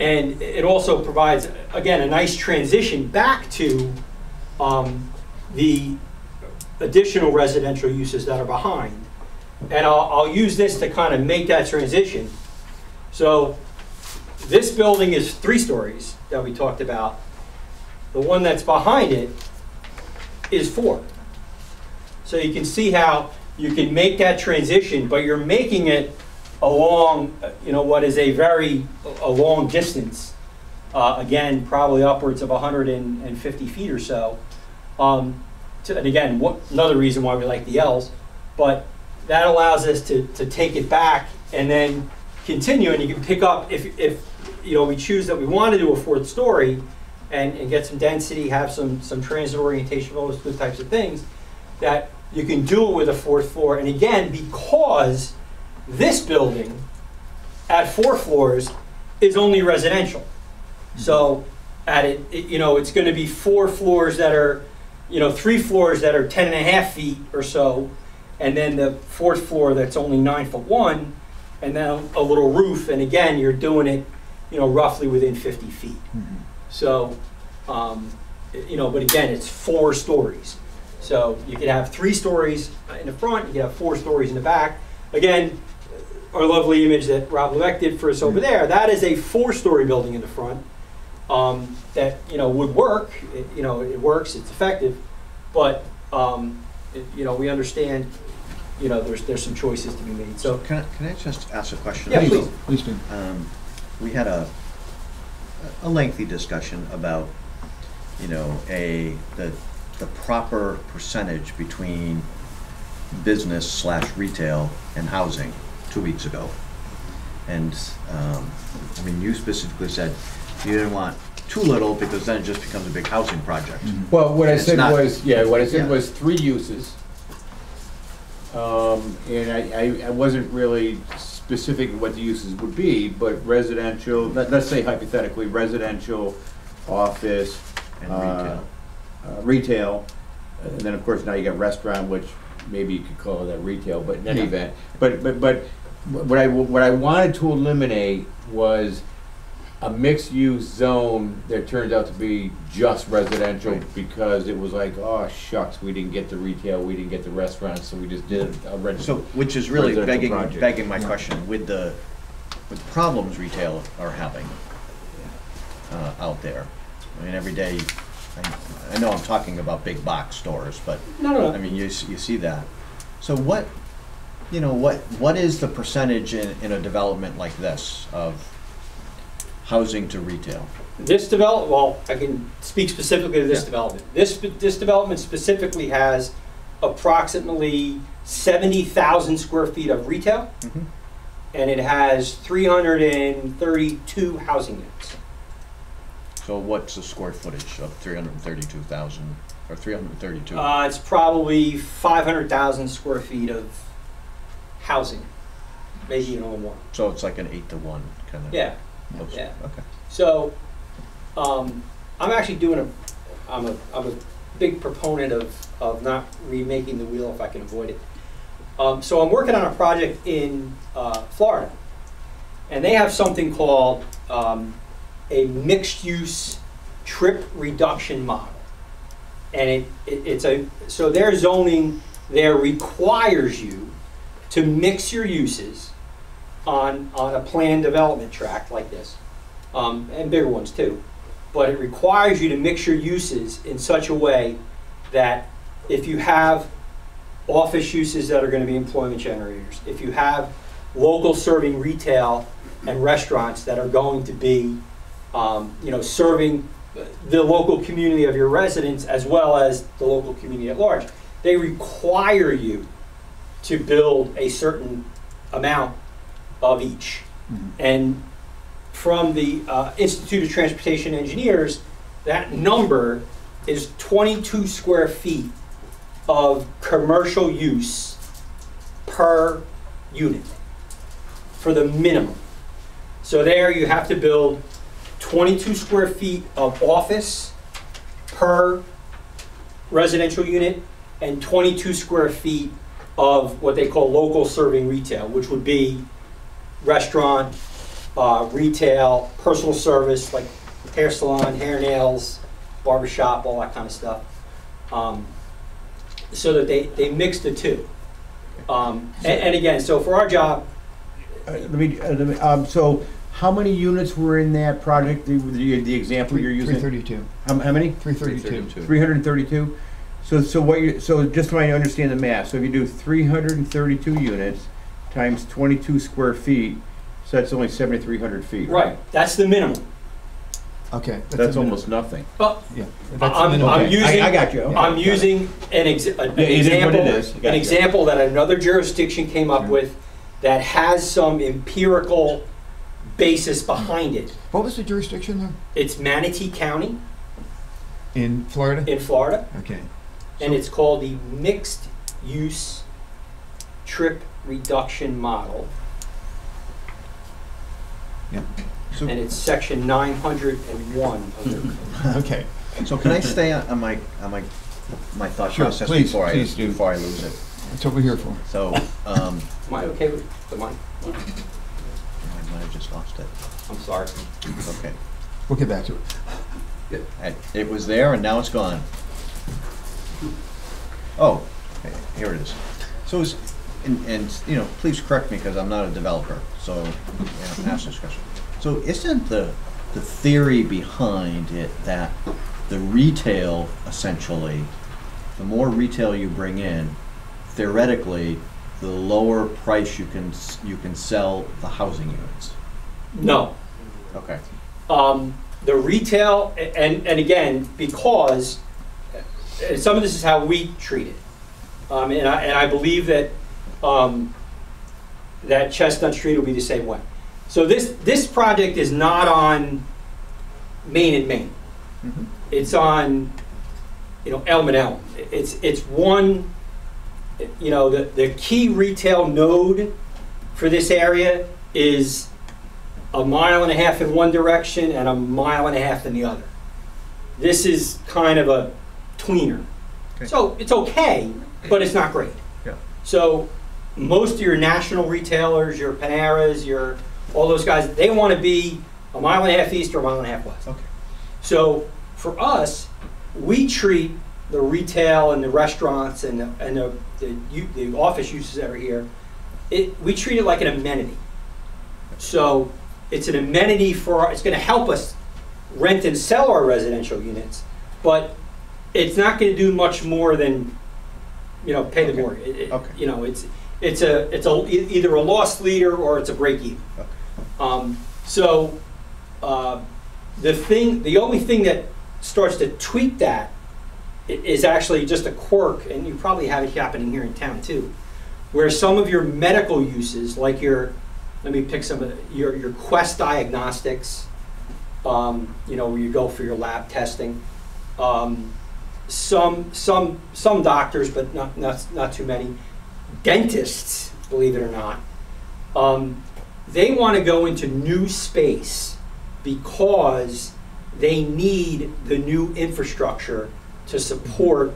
S22: And it also provides, again, a nice transition back to the additional residential uses that are behind. And I'll use this to kind of make that transition. So this building is 3 stories that we talked about. The one that's behind it is 4. So you can see how you can make that transition, but you're making it along, you know, what is a long distance. Again, probably upwards of 150 feet or so. And again, another reason why we like the L's, but that allows us to take it back and then continue, and you can pick up, if you know, we choose that we want to do a 4th story and get some density, have some transit orientation, all those good types of things, that you can do it with a 4th floor. And again, because this building at 4 floors is only residential. So at it, you know, it's going to be 4 floors that are, you know, 3 floors that are 10.5 feet or so, and then the 4th floor that's only 9'1", and then a little roof. And again, you're doing it, you know, roughly within 50 feet.
S1: Mm-hmm.
S22: So, you know, but again, it's 4 stories. So you could have 3 stories in the front, you could have 4 stories in the back. Again, our lovely image that Rob Levesque did for us over there, that is a 4-story building in the front that, you know, would work. You know, it works, it's effective, but you know, we understand, you know, there's some choices to be made. So
S5: can I just ask a question?
S22: Yeah, please.
S1: Please do.
S5: We had a lengthy discussion about, you know, the proper percentage between business/retail and housing 2 weeks ago. And I mean, you specifically said you didn't want too little because then it just becomes a big housing project.
S1: Mm-hmm.
S2: Well, what I said
S5: not,
S2: was 3 uses. And I wasn't really specific in what the uses would be, but residential, let's say hypothetically, residential, office,
S5: and
S2: retail, and then of course now you got restaurant, which maybe you could call that retail, but in any event. But what I wanted to eliminate was a mixed-use zone that turns out to be just residential, because it was like, oh shucks, we didn't get the retail, we didn't get the restaurants, so we just did a residential.
S5: So, which is really
S2: project.
S5: begging my question with the problems retail are having out there. I mean, every day, I know I'm talking about big box stores, but
S22: no.
S5: I mean, you see that. So what, you know, what is the percentage in a development like this of housing to retail?
S22: This development, well, I can speak specifically to this development. This development specifically has approximately 70,000 square feet of retail, and it has 332 housing units.
S5: So what's the square footage of 332,000, or 332?
S22: It's probably 500,000 square feet of housing, maybe even a little more.
S5: So it's like an 8-to-1 kind of?
S22: Yeah.
S5: Looks-
S22: Yeah.
S5: Okay.
S22: So, I'm actually doing I'm a big proponent of not remaking the wheel if I can avoid it. So I'm working on a project in Florida, and they have something called a mixed-use trip reduction model. And so their zoning there requires you to mix your uses on a planned development tract like this, and bigger ones too. But it requires you to mix your uses in such a way that if you have office uses that are going to be employment generators, if you have local serving retail and restaurants that are going to be serving the local community of your residents as well as the local community at large, they require you to build a certain amount of each. And from the Institute of Transportation Engineers, that number is 22 square feet of commercial use per unit for the minimum. So there you have to build 22 square feet of office per residential unit and 22 square feet of what they call local serving retail, which would be restaurant, retail, personal service like hair salon, hair nails, barbershop, all that kind of stuff. So that they mix the two. And again, so for our job,
S2: So how many units were in that project, the example you're using?
S1: 332.
S2: How many?
S1: 332.
S2: 332? So just so I understand the math, so if you do 332 units times 22 square feet, so that's only 7,300 feet, right?
S22: right, that's the minimum.
S1: Okay.
S2: That's almost nothing.
S22: But
S1: Yeah.
S22: I'm using.
S2: I got you.
S22: I'm using an example.
S2: It is what it is. I got
S22: An
S2: you.
S22: example that another jurisdiction came up with that has some empirical basis behind it.
S1: What was the jurisdiction there?
S22: It's Manatee County
S1: In Florida?
S22: in Florida,
S1: Okay.
S22: and it's called the Mixed Use Trip Reduction Model,
S1: Yeah.
S22: and it's section 901 of the
S1: Okay.
S5: So can I stay on my thought
S1: Sure,
S5: process
S1: please,
S5: before
S1: please do.
S5: before I lose it?
S1: That's what we're here for.
S5: So,
S22: Am I okay with the mic?
S5: I might have just lost it.
S22: I'm sorry.
S5: Okay.
S1: We'll get back to it.
S5: It was there and now it's gone. Oh, okay, here it is. So, and please correct me because I'm not a developer, so ask this question. So isn't the theory behind it that the retail, essentially, the more retail you bring in, theoretically, the lower price you can sell the housing units?
S22: No.
S5: Okay.
S22: The retail, and again, because some of this is how we treat it, and I believe that that Chestnut Street will be the same way. So this project is not on Main and Main.
S5: Mm-hmm.
S22: It's on Elm and Elm. It's one. The key retail node for this area is 1.5 miles in one direction and 1.5 miles in the other. This is kind of a tweener.
S5: Okay.
S22: So it's okay, but it's not great.
S5: Yeah.
S22: So most of your national retailers, your Paneras, all those guys, they want to be 1.5 miles east or 1.5 miles west.
S5: Okay.
S22: So for us, we treat the retail and the restaurants and the office uses that are here, we treat it like an amenity. So it's an amenity it's going to help us rent and sell our residential units, but it's not going to do much more than pay the mortgage.
S5: Okay.
S22: It's either a loss leader or it's a break even.
S5: Okay.
S22: The only thing that starts to tweak that is actually just a quirk, and you probably have it happening here in town too, where some of your medical uses, like your let me pick some of your Quest Diagnostics, you know, where you go for your lab testing. Some doctors, but not too many. Dentists, believe it or not, they want to go into new space because they need the new infrastructure to support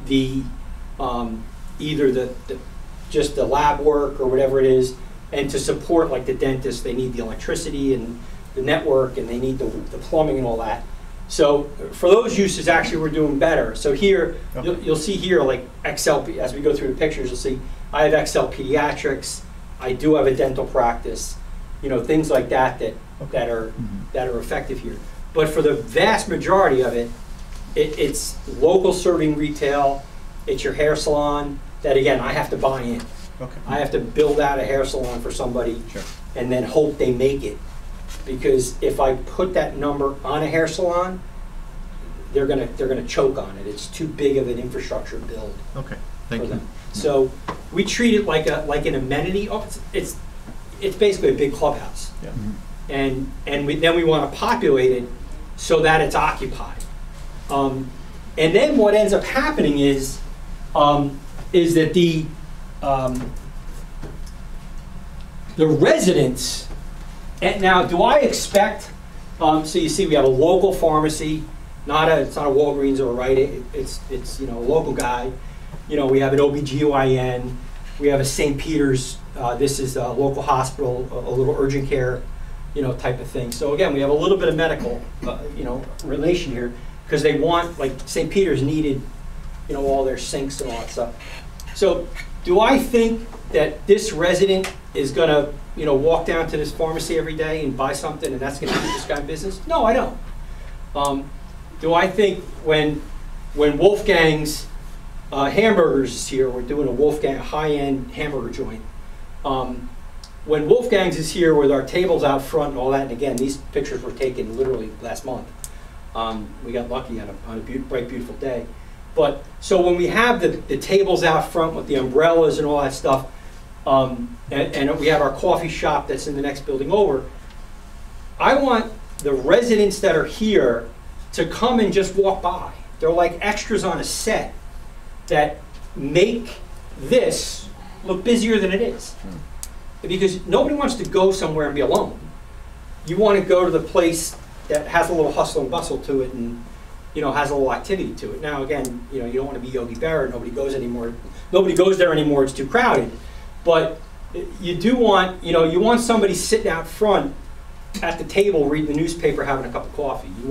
S22: the either just the lab work or whatever it is, and to support like the dentist, they need the electricity and the network, and they need the plumbing and all that. So for those uses, actually, we're doing better. So here, you'll see here, like XL, as we go through the pictures, you'll see I have XL Pediatrics. I do have a dental practice. You know, things like that that are effective here. But for the vast majority of it, it's local serving retail. It's your hair salon that, again, I have to buy in.
S5: Okay.
S22: I have to build out a hair salon for somebody and then hope they make it. Because if I put that number on a hair salon, they're gonna choke on it. It's too big of an infrastructure build.
S5: Okay, thank you.
S22: So we treat it like an amenity. Oh, it's basically a big clubhouse.
S5: Yeah.
S22: And then we want to populate it so that it's occupied. And then what ends up happening is that the residents. And now, do I expect? So you see, we have a local pharmacy, it's not a Walgreens or a Rite Aid. It's you know, a local guy. You know, we have an OBGYN. We have a St. Peter's. This is a local hospital, a little urgent care, you know, type of thing. So again, we have a little bit of medical, you know, relation here because they want, like St. Peter's needed, you know, all their sinks and all that stuff. So do I think that this resident is going to, you know, walk down to this pharmacy every day and buy something and that's going to keep this guy in business? No, I don't. Do I think when Wolfgang's Hamburgers is here, we're doing a Wolfgang high-end hamburger joint. When Wolfgang's is here with our tables out front and all that, and again, these pictures were taken literally last month. We got lucky on a bright, beautiful day. But so when we have the tables out front with the umbrellas and all that stuff, and we have our coffee shop that's in the next building over, I want the residents that are here to come and just walk by. They're like extras on a set that make this look busier than it is. Because nobody wants to go somewhere and be alone. You want to go to the place that has a little hustle and bustle to it and, you know, has a little activity to it. Now again, you know, you don't want to be Yogi Berra, nobody goes there anymore, it's too crowded. But you do want, you know, you want somebody sitting out front at the table reading the newspaper, having a cup of coffee. You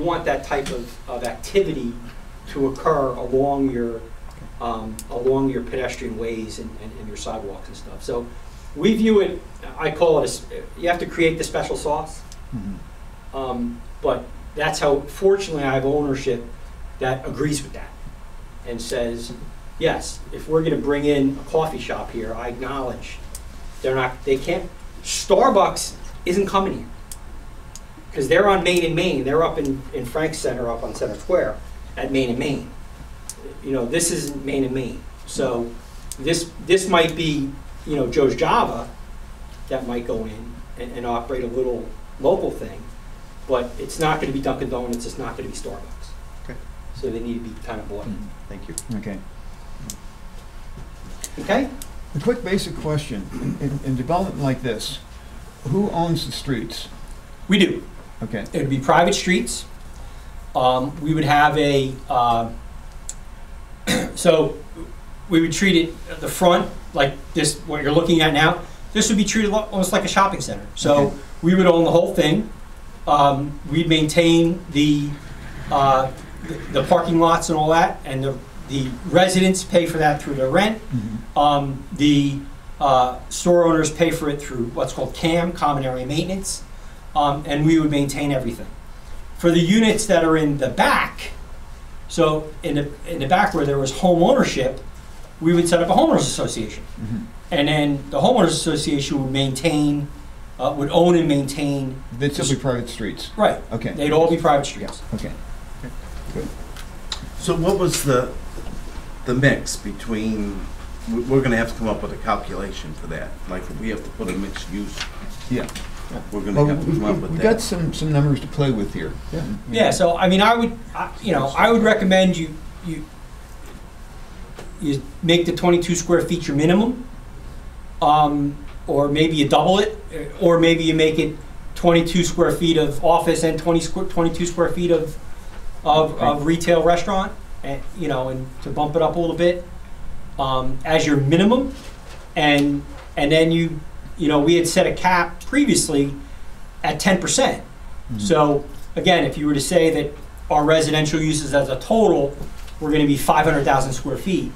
S22: want that type of activity to occur along your pedestrian ways and your sidewalks and stuff. So we view it, I call it, you have to create the special sauce. But that's how, fortunately, I have ownership that agrees with that and says, yes, if we're going to bring in a coffee shop here, I acknowledge Starbucks isn't coming here because they're on Main and Main. They're up in Frank Center, up on Center Square at Main and Main. You know, this isn't Main and Main. So this might be, you know, Joe's Java that might go in and operate a little local thing, but it's not going to be Dunkin' Donuts. It's not going to be Starbucks.
S5: Okay.
S22: So they need to be kind of bought in.
S5: Thank you.
S1: Okay.
S22: Okay.
S1: A quick basic question. In development like this, who owns the streets?
S22: We do.
S1: Okay.
S22: It would be private streets. We would have a, so we would treat it at the front like this, what you're looking at now. This would be treated almost like a shopping center. So we would own the whole thing. We'd maintain the parking lots and all that, and the residents pay for that through their rent. The store owners pay for it through what's called CAM, Common Area Maintenance, and we would maintain everything. For the units that are in the back, so in the back where there was home ownership, we would set up a homeowners association, and then the homeowners association would maintain, would own and maintain.
S1: They'd still be private streets.
S22: Right.
S1: Okay.
S22: They'd all be private streets.
S1: Okay. Good.
S8: So what was the mix between we're gonna have to come up with a calculation for that, like if we have to put a mixed use,
S1: Yeah.
S8: we're
S1: Well,
S8: gonna have to come up with
S1: we
S8: that.
S1: got some numbers to play with here.
S22: Yeah, so I mean, I would recommend you make the 22 square feet your minimum, or maybe you double it, or maybe you make it 22 square feet of office and 22 square feet of retail restaurant, and and to bump it up a little bit as your minimum, and then we had set a cap previously at 10%. Mm-hmm. So again, if you were to say that our residential uses as a total were going to be 500,000 square feet,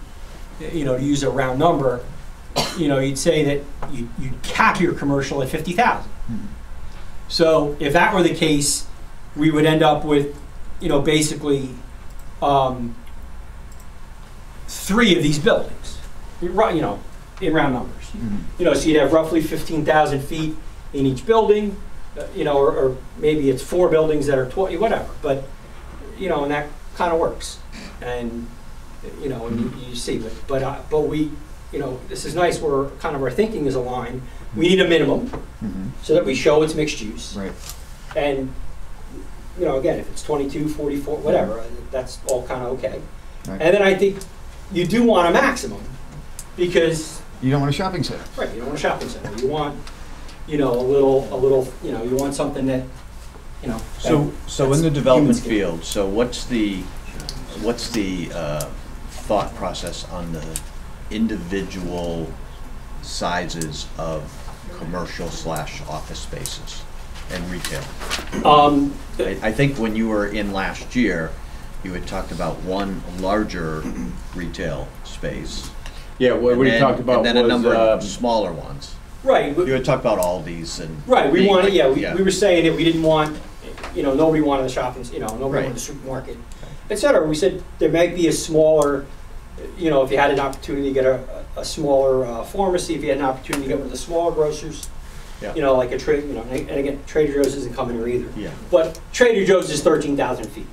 S22: to use a round number, you'd say that you'd cap your commercial at 50,000. Mm-hmm. So if that were the case, we would end up with, basically 3 of these buildings, in round numbers. Mm-hmm. So you'd have roughly 15,000 feet in each building, or maybe it's 4 buildings that are 20, whatever. But, and that kind of works. And, and you see it. But we, this is nice where kind of our thinking is aligned. We need a minimum so that we show it's mixed use.
S1: Right.
S22: And, again, if it's 22, 44, whatever, that's all kind of okay. Right. And then I think you do want a maximum because
S1: you don't want a shopping center.
S22: Right, you don't want a shopping center. You want, a little, you want something that,
S5: So in the development field, so what's the thought process on the individual sizes of commercial/office spaces and retail? I think when you were in last year, you had talked about one larger retail space.
S2: Yeah, what you talked about
S5: and then a
S2: was,
S5: number of smaller ones.
S22: Right.
S5: You had talked about Aldi's and.
S22: Right, we wanted, we were saying that we didn't want, nobody wanted the shopping, nobody
S5: Right.
S22: wanted the supermarket, et cetera. We said there might be a smaller, if you had an opportunity to get a smaller pharmacy, if you had an opportunity to get one of the smaller grocers, like a trade, and again, Trader Joe's isn't coming here either.
S5: Yeah.
S22: But Trader Joe's is 13,000 feet.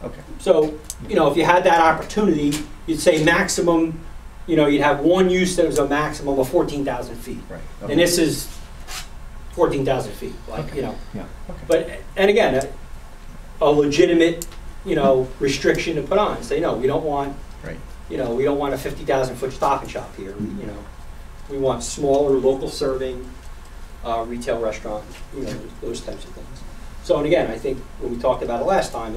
S5: Okay.
S22: So, if you had that opportunity, you'd say maximum, you'd have one use that was a maximum of 14,000 feet.
S5: Right.
S22: Okay. And this is 14,000 feet,
S1: Yeah. Okay.
S22: But, and again, a legitimate, restriction to put on. Say, no, we don't want,
S5: right.
S22: We don't want a 50,000 foot Stop and Shop here. We want smaller, local serving, retail restaurant, those types of things. So, and again, I think when we talked about it last time,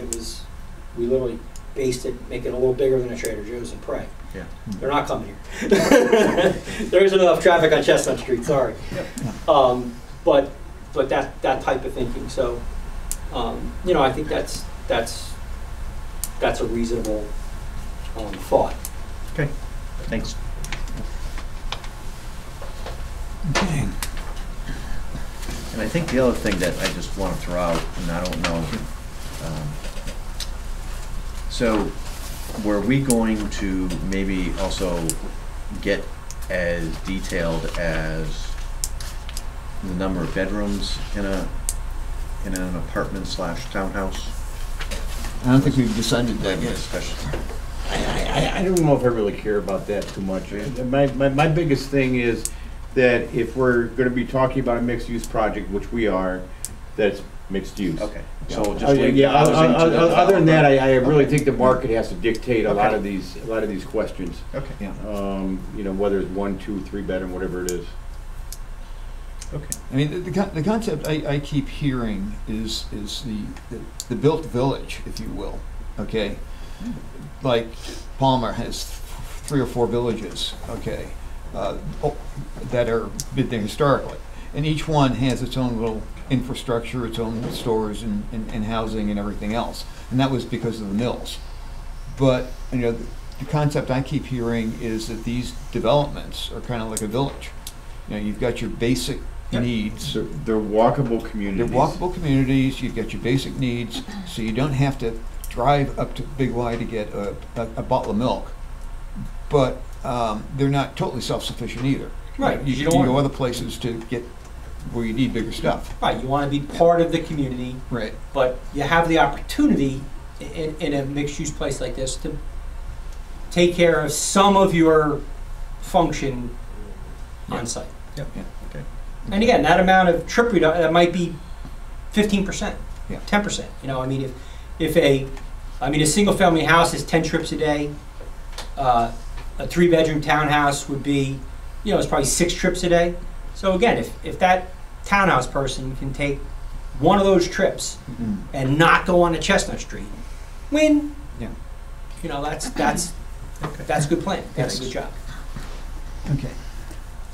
S22: we literally based it, make it a little bigger than a Trader Joe's and pray.
S5: Yeah.
S22: They're not coming here. There isn't enough traffic on Chestnut Street, sorry. But that type of thinking. So, I think that's a reasonable thought.
S5: Okay. Thanks.
S1: Okay.
S5: And I think the other thing that I just want to throw out, and I don't know, so were we going to maybe also get as detailed as the number of bedrooms in an apartment/townhouse?
S1: I don't think we've decided that yet.
S2: I don't know if I really care about that too much. My biggest thing is that if we're going to be talking about a mixed-use project, which we are, that's mixed use.
S5: Okay. So just leave the
S2: yeah.
S5: housing to the
S2: Other than that, I really
S5: Okay.
S2: think the market has to dictate a lot
S5: Okay.
S2: of these questions.
S5: Okay.
S1: Yeah.
S2: Whether it's 1, 2, 3 bedroom, whatever it is.
S5: Okay.
S1: I mean, the concept I keep hearing is the built village, if you will. Okay. Like Palmer has 3 or 4 villages. Okay. That are been there historically, and each one has its own little infrastructure, its own stores and housing and everything else, and that was because of the mills. But the concept I keep hearing is that these developments are kind of like a village. You've got your basic needs.
S2: They're walkable communities.
S1: They're walkable communities. You've got your basic needs, so you don't have to drive up to Big Y to get a bottle of milk. But they're not totally self-sufficient either.
S22: Right.
S1: You can go other places to get where you need bigger stuff.
S22: Right. You want to be part of the community.
S1: Right.
S22: But you have the opportunity in a mixed-use place like this to take care of some of your function on site.
S5: Yeah, okay.
S22: And again, that amount of trip reduction, that might be 15%,
S1: Yeah.
S22: 10%. You know, I mean, if a single-family house is 10 trips a day, a 3-bedroom townhouse would be, you know, it's probably 6 trips a day. So again, if that townhouse person can take one of those trips and not go on to Chestnut Street, win.
S1: Yeah.
S22: You know, that's good planning. That's a good job.
S1: Okay.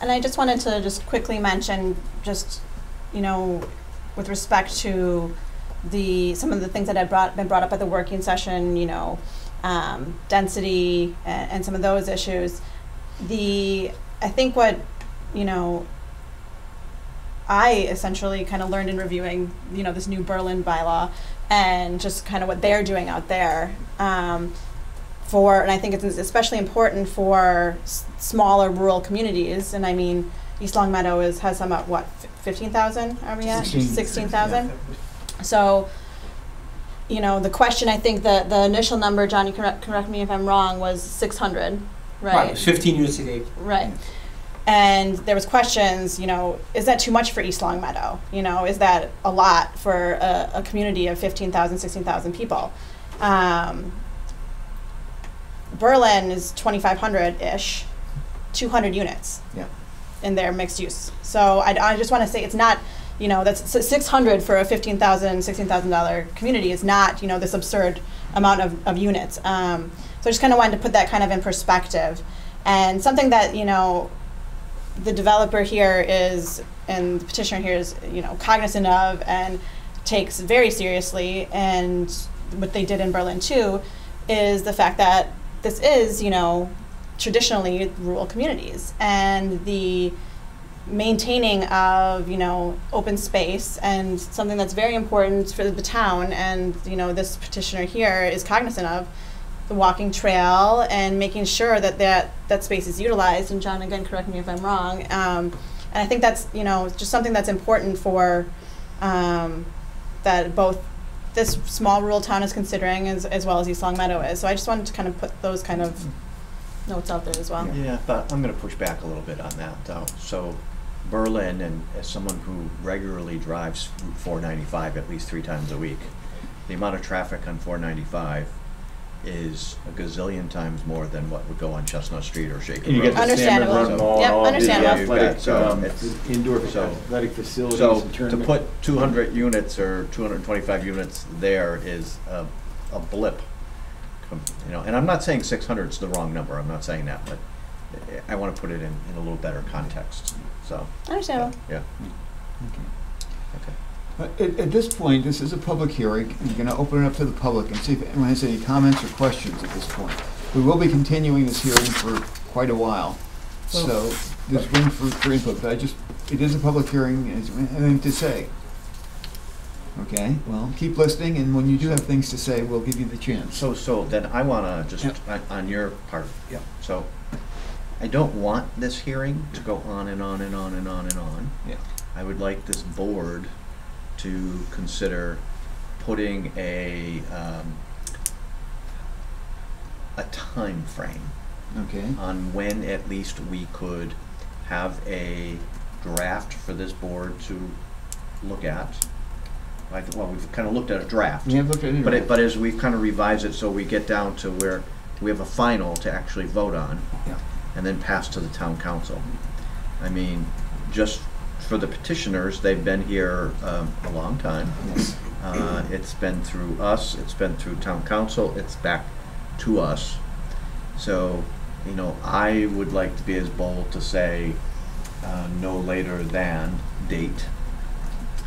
S21: And I just wanted to just quickly mention, just, you know, with respect to some of the things that had been brought up at the working session, you know, density and some of those issues. I think what, you know, I essentially kind of learned in reviewing, you know, this new Berlin bylaw and just kind of what they're doing out there. And I think it's especially important for smaller rural communities. And I mean, East Long Meadow has some at what, 15,000 are we at? 16,000? So, you know, the question, I think the initial number, John, you can correct me if I'm wrong, was 600, right?
S22: It was 15 units a day.
S21: Right. And there was questions, you know, is that too much for East Long Meadow? You know, is that a lot for a community of 15,000, 16,000 people? Berlin is 2,500-ish, 200 units in their mixed use. So I just want to say it's not, you know, that's 600 for a $15,000, $16,000 community is not, you know, this absurd amount of units. So I just kind of wanted to put that kind of in perspective. And something that, you know, the developer here is, and the petitioner here is, you know, cognizant of and takes very seriously, and what they did in Berlin too, is the fact that this is, you know, traditionally rural communities, and the maintaining of, you know, open space, and something that's very important for the town, and, you know, this petitioner here is cognizant of the walking trail and making sure that space is utilized. And John, again, correct me if I'm wrong. And I think that's, you know, just something that's important for that both this small rural town is considering as well as East Long Meadow is. So I just wanted to kind of put those kind of notes out there as well.
S5: Yeah, but I'm going to push back a little bit on that, though. So Berlin, and as someone who regularly drives Route 495 at least 3 times a week, the amount of traffic on 495 is a gazillion times more than what would go on Chestnut Street or Shaker Road.
S2: You get the
S21: Understandable.
S2: Salmon Run Mall and
S21: Yep,
S2: all the
S21: understandable.
S2: athletic, indoor athletic facilities
S5: So
S2: and
S5: to
S2: tournament.
S5: put 200 units or 225 units there is a blip. You know, and I'm not saying 600 is the wrong number. I'm not saying that, but I want to put it in a little better context. So.
S21: Understandable.
S5: Yeah.
S1: Okay. At this point, this is a public hearing. I'm going to open it up to the public and see if anyone has any comments or questions at this point. We will be continuing this hearing for quite a while, so there's room for input. But it is a public hearing, and there's anything to say. Okay, well, keep listening, and when you do have things to say, we'll give you the chance.
S5: So then I want to just, on your part.
S1: Yeah.
S5: So I don't want this hearing to go on and on and on and on and on.
S1: Yeah.
S5: I would like this board to consider putting a time frame on when at least we could have a draft for this board to look at. Well, we've kind of looked at a draft.
S1: We have looked at it.
S5: But as we've kind of revised it, so we get down to where we have a final to actually vote on, and then pass to the town council. I mean, just for the petitioners, they've been here a long time.
S1: Yes.
S5: It's been through us, it's been through town council, it's back to us. So, you know, I would like to be as bold to say no later than date.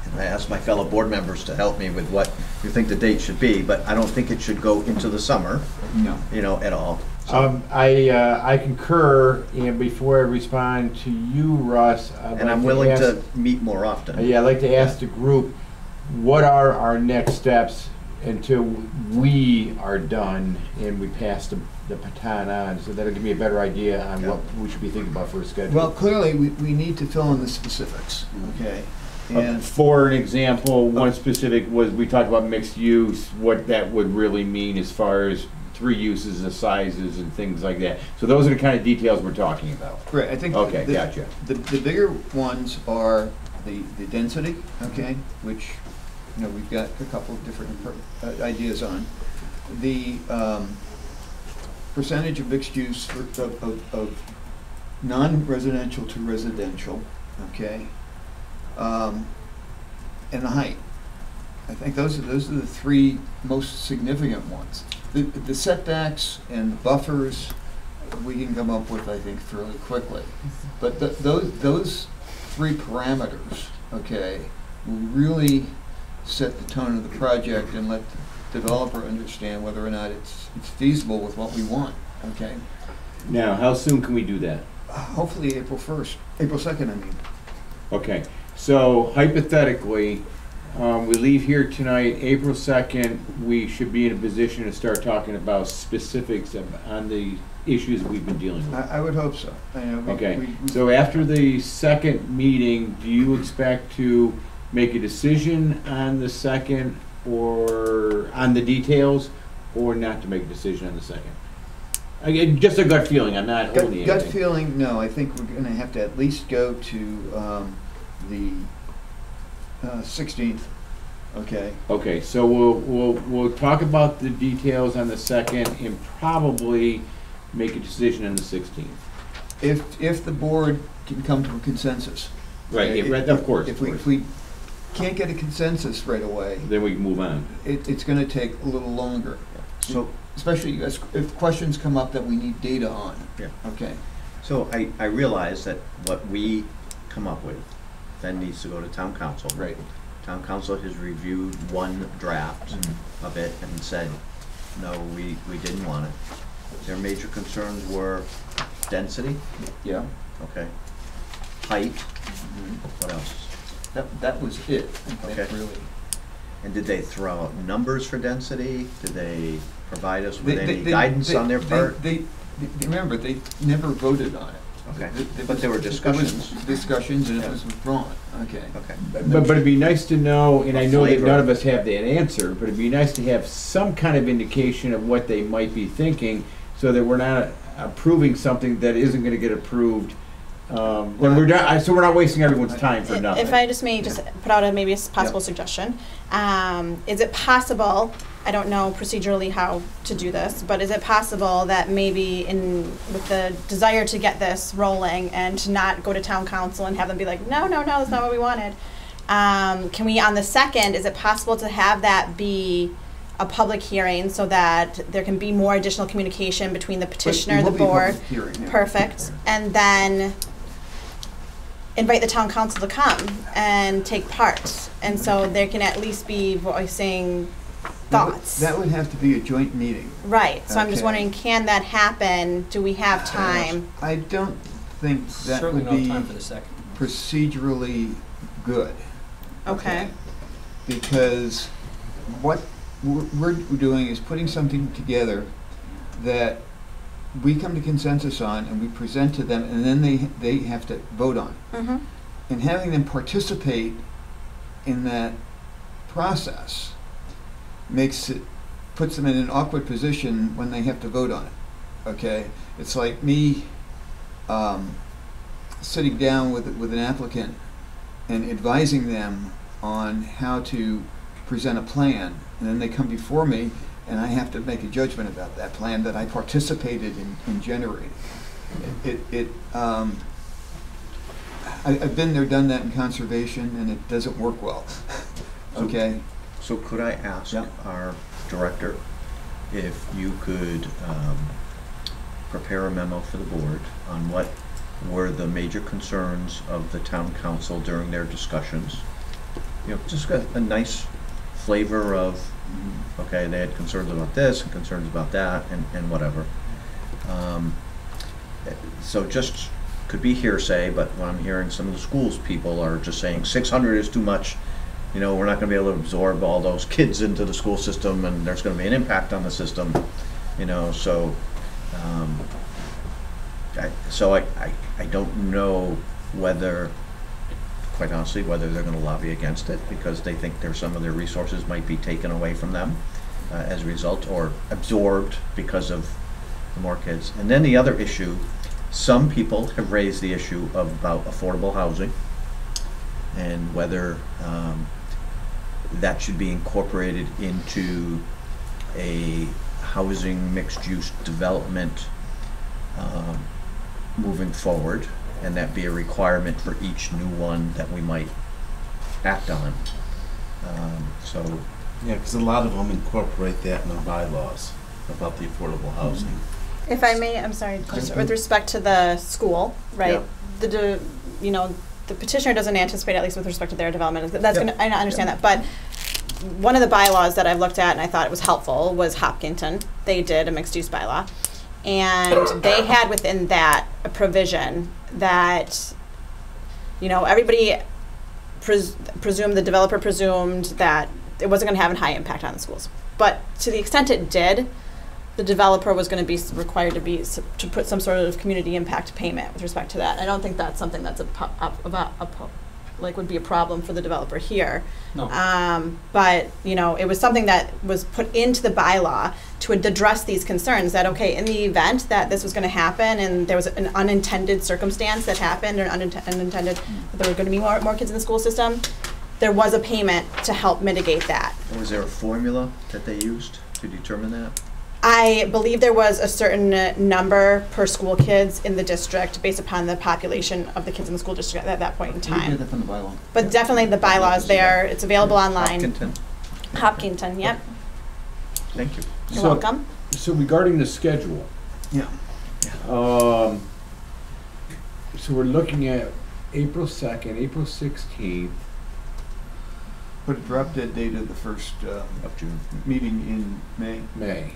S5: And I ask my fellow board members to help me with what you think the date should be, but I don't think it should go into the summer.
S1: No.
S5: You know, at all. So.
S2: I concur, and before I respond to you, Russ,
S5: And I'm willing to meet more often.
S2: Yeah, I'd like to ask the group, what are our next steps until we are done and we pass the baton on? So that'll give me a better idea on what we should be thinking about for a schedule.
S1: Well, clearly, we need to fill in the specifics, okay? And
S2: for an example, one specific was we talked about mixed use, what that would really mean as far as 3 uses, the sizes and things like that. So those are the kind of details we're talking about.
S1: Right, I think.
S2: Okay, gotcha.
S1: The bigger ones are the density, okay, which, you know, we've got a couple of different ideas on. The percentage of mixed use of non-residential to residential, okay, and the height. I think those are the 3 most significant ones. The setbacks and the buffers, we can come up with, I think, fairly quickly. But those 3 parameters, okay, will really set the tone of the project and let the developer understand whether or not it's feasible with what we want, okay?
S2: Now, how soon can we do that?
S1: Hopefully April 2nd, I mean.
S2: Okay, so hypothetically, we leave here tonight, April 2nd, we should be in a position to start talking about specifics on the issues we've been dealing with.
S1: I would hope so.
S2: Okay, so after the second meeting, do you expect to make a decision on the second or on the details, or not to make a decision on the second? Again, just a gut feeling, I'm not holding anything.
S1: Gut feeling, no, I think we're gonna have to at least go to the 16th, okay?
S2: Okay, so we'll talk about the details on the second and probably make a decision on the 16th.
S1: If the board can come to a consensus.
S2: Right,
S1: okay?
S2: yeah, right, of course.
S1: If we can't get a consensus right away,
S2: then we can move on.
S1: It's gonna take a little longer.
S5: So,
S1: especially if questions come up that we need data on.
S5: Yeah.
S1: Okay.
S5: So I realize that what we come up with then needs to go to town council.
S1: Right.
S5: Town council has reviewed one draft of it and said, no, we didn't want it. Their major concerns were density.
S1: Yeah.
S5: Okay. Height. What else?
S1: That was it, I think,
S5: Okay.
S1: really.
S5: And did they throw out numbers for density? Did they provide us with any guidance on their part?
S1: Remember, they never voted on it.
S5: Okay, but there were discussions.
S1: There was discussions and it was withdrawn, okay.
S5: Okay.
S2: But it'd be nice to know, and I know that
S5: Flavor.
S2: none of us have that answer, but it'd be nice to have some kind of indication of what they might be thinking, so that we're not approving something that isn't gonna get approved. When we're done, so we're not wasting everyone's time for nothing.
S21: If I just may just put out maybe a possible suggestion, is it possible, I don't know procedurally how to do this, but is it possible that maybe with the desire to get this rolling and to not go to town council and have them be like, no, that's not what we wanted, can we on the 2nd, is it possible to have that be a public hearing so that there can be more additional communication between the petitioner, the board? Perfect. And then invite the town council to come and take part. And so they can at least be voicing thoughts.
S1: That would have to be a joint meeting.
S21: Right. So I'm just
S1: Okay.
S21: wondering, can that happen? Do we have time?
S1: I don't think that
S18: Certainly
S1: would
S18: no
S1: be
S18: time for the second.
S1: procedurally good.
S21: Okay.
S1: Because what we're doing is putting something together that we come to consensus on and we present to them, and then they have to vote on it.
S21: Mm-hmm.
S1: And having them participate in that process puts them in an awkward position when they have to vote on it. Okay, it's like me sitting down with an applicant and advising them on how to present a plan, and then they come before me and I have to make a judgment about that plan that I participated in generating. I've been there, done that in conservation, and it doesn't work well. Okay?
S5: So could I ask our director if you could prepare a memo for the board on what were the major concerns of the town council during their discussions? You know, just got a nice flavor of, okay, they had concerns about this and concerns about that and whatever. So just could be hearsay, but what I'm hearing, some of the schools people are just saying 600 is too much. You know, we're not going to be able to absorb all those kids into the school system, and there's going to be an impact on the system. You know, so I don't know whether, quite honestly, whether they're going to lobby against it because they think some of their resources might be taken away from them. as a result, or absorbed because of the more kids. And then the other issue, some people have raised the issue about affordable housing and whether that should be incorporated into a housing mixed-use development moving forward, and that be a requirement for each new one that we might act on. So,
S8: Yeah, because a lot of them incorporate that in the bylaws about the affordable housing.
S21: If I may, I'm sorry, just with respect to the school, right? You know, the petitioner doesn't anticipate, at least with respect to their development, that's gonna, I understand that, but one of the bylaws that I looked at and I thought it was helpful was Hopkinton. They did a mixed-use bylaw, and they had within that a provision that, you know, everybody presumed, the developer presumed that it wasn't going to have a high impact on the schools. But to the extent it did, the developer was going to be required to put some sort of community impact payment with respect to that. I don't think that's something that's would be a problem for the developer here.
S22: No.
S21: But you know, it was something that was put into the bylaw to address these concerns. That okay, in the event that this was going to happen and there was an unintended circumstance that happened, or unintended that there were going to be more kids in the school system, there was a payment to help mitigate that.
S5: was there a formula that they used to determine that?
S21: I believe there was a certain number per school kids in the district based upon the population of the kids in the school district at that point in time.
S1: That from the bylaw.
S21: But definitely the bylaw is there. It's available online.
S5: Hopkinton.
S21: Hopkinton, yep.
S5: Thank you.
S21: You're welcome.
S2: So regarding the schedule,
S1: Yeah.
S2: so we're looking at April 2nd, April 16th.
S1: Put a drop dead date of the first
S5: Of June.
S1: meeting in May.
S2: May.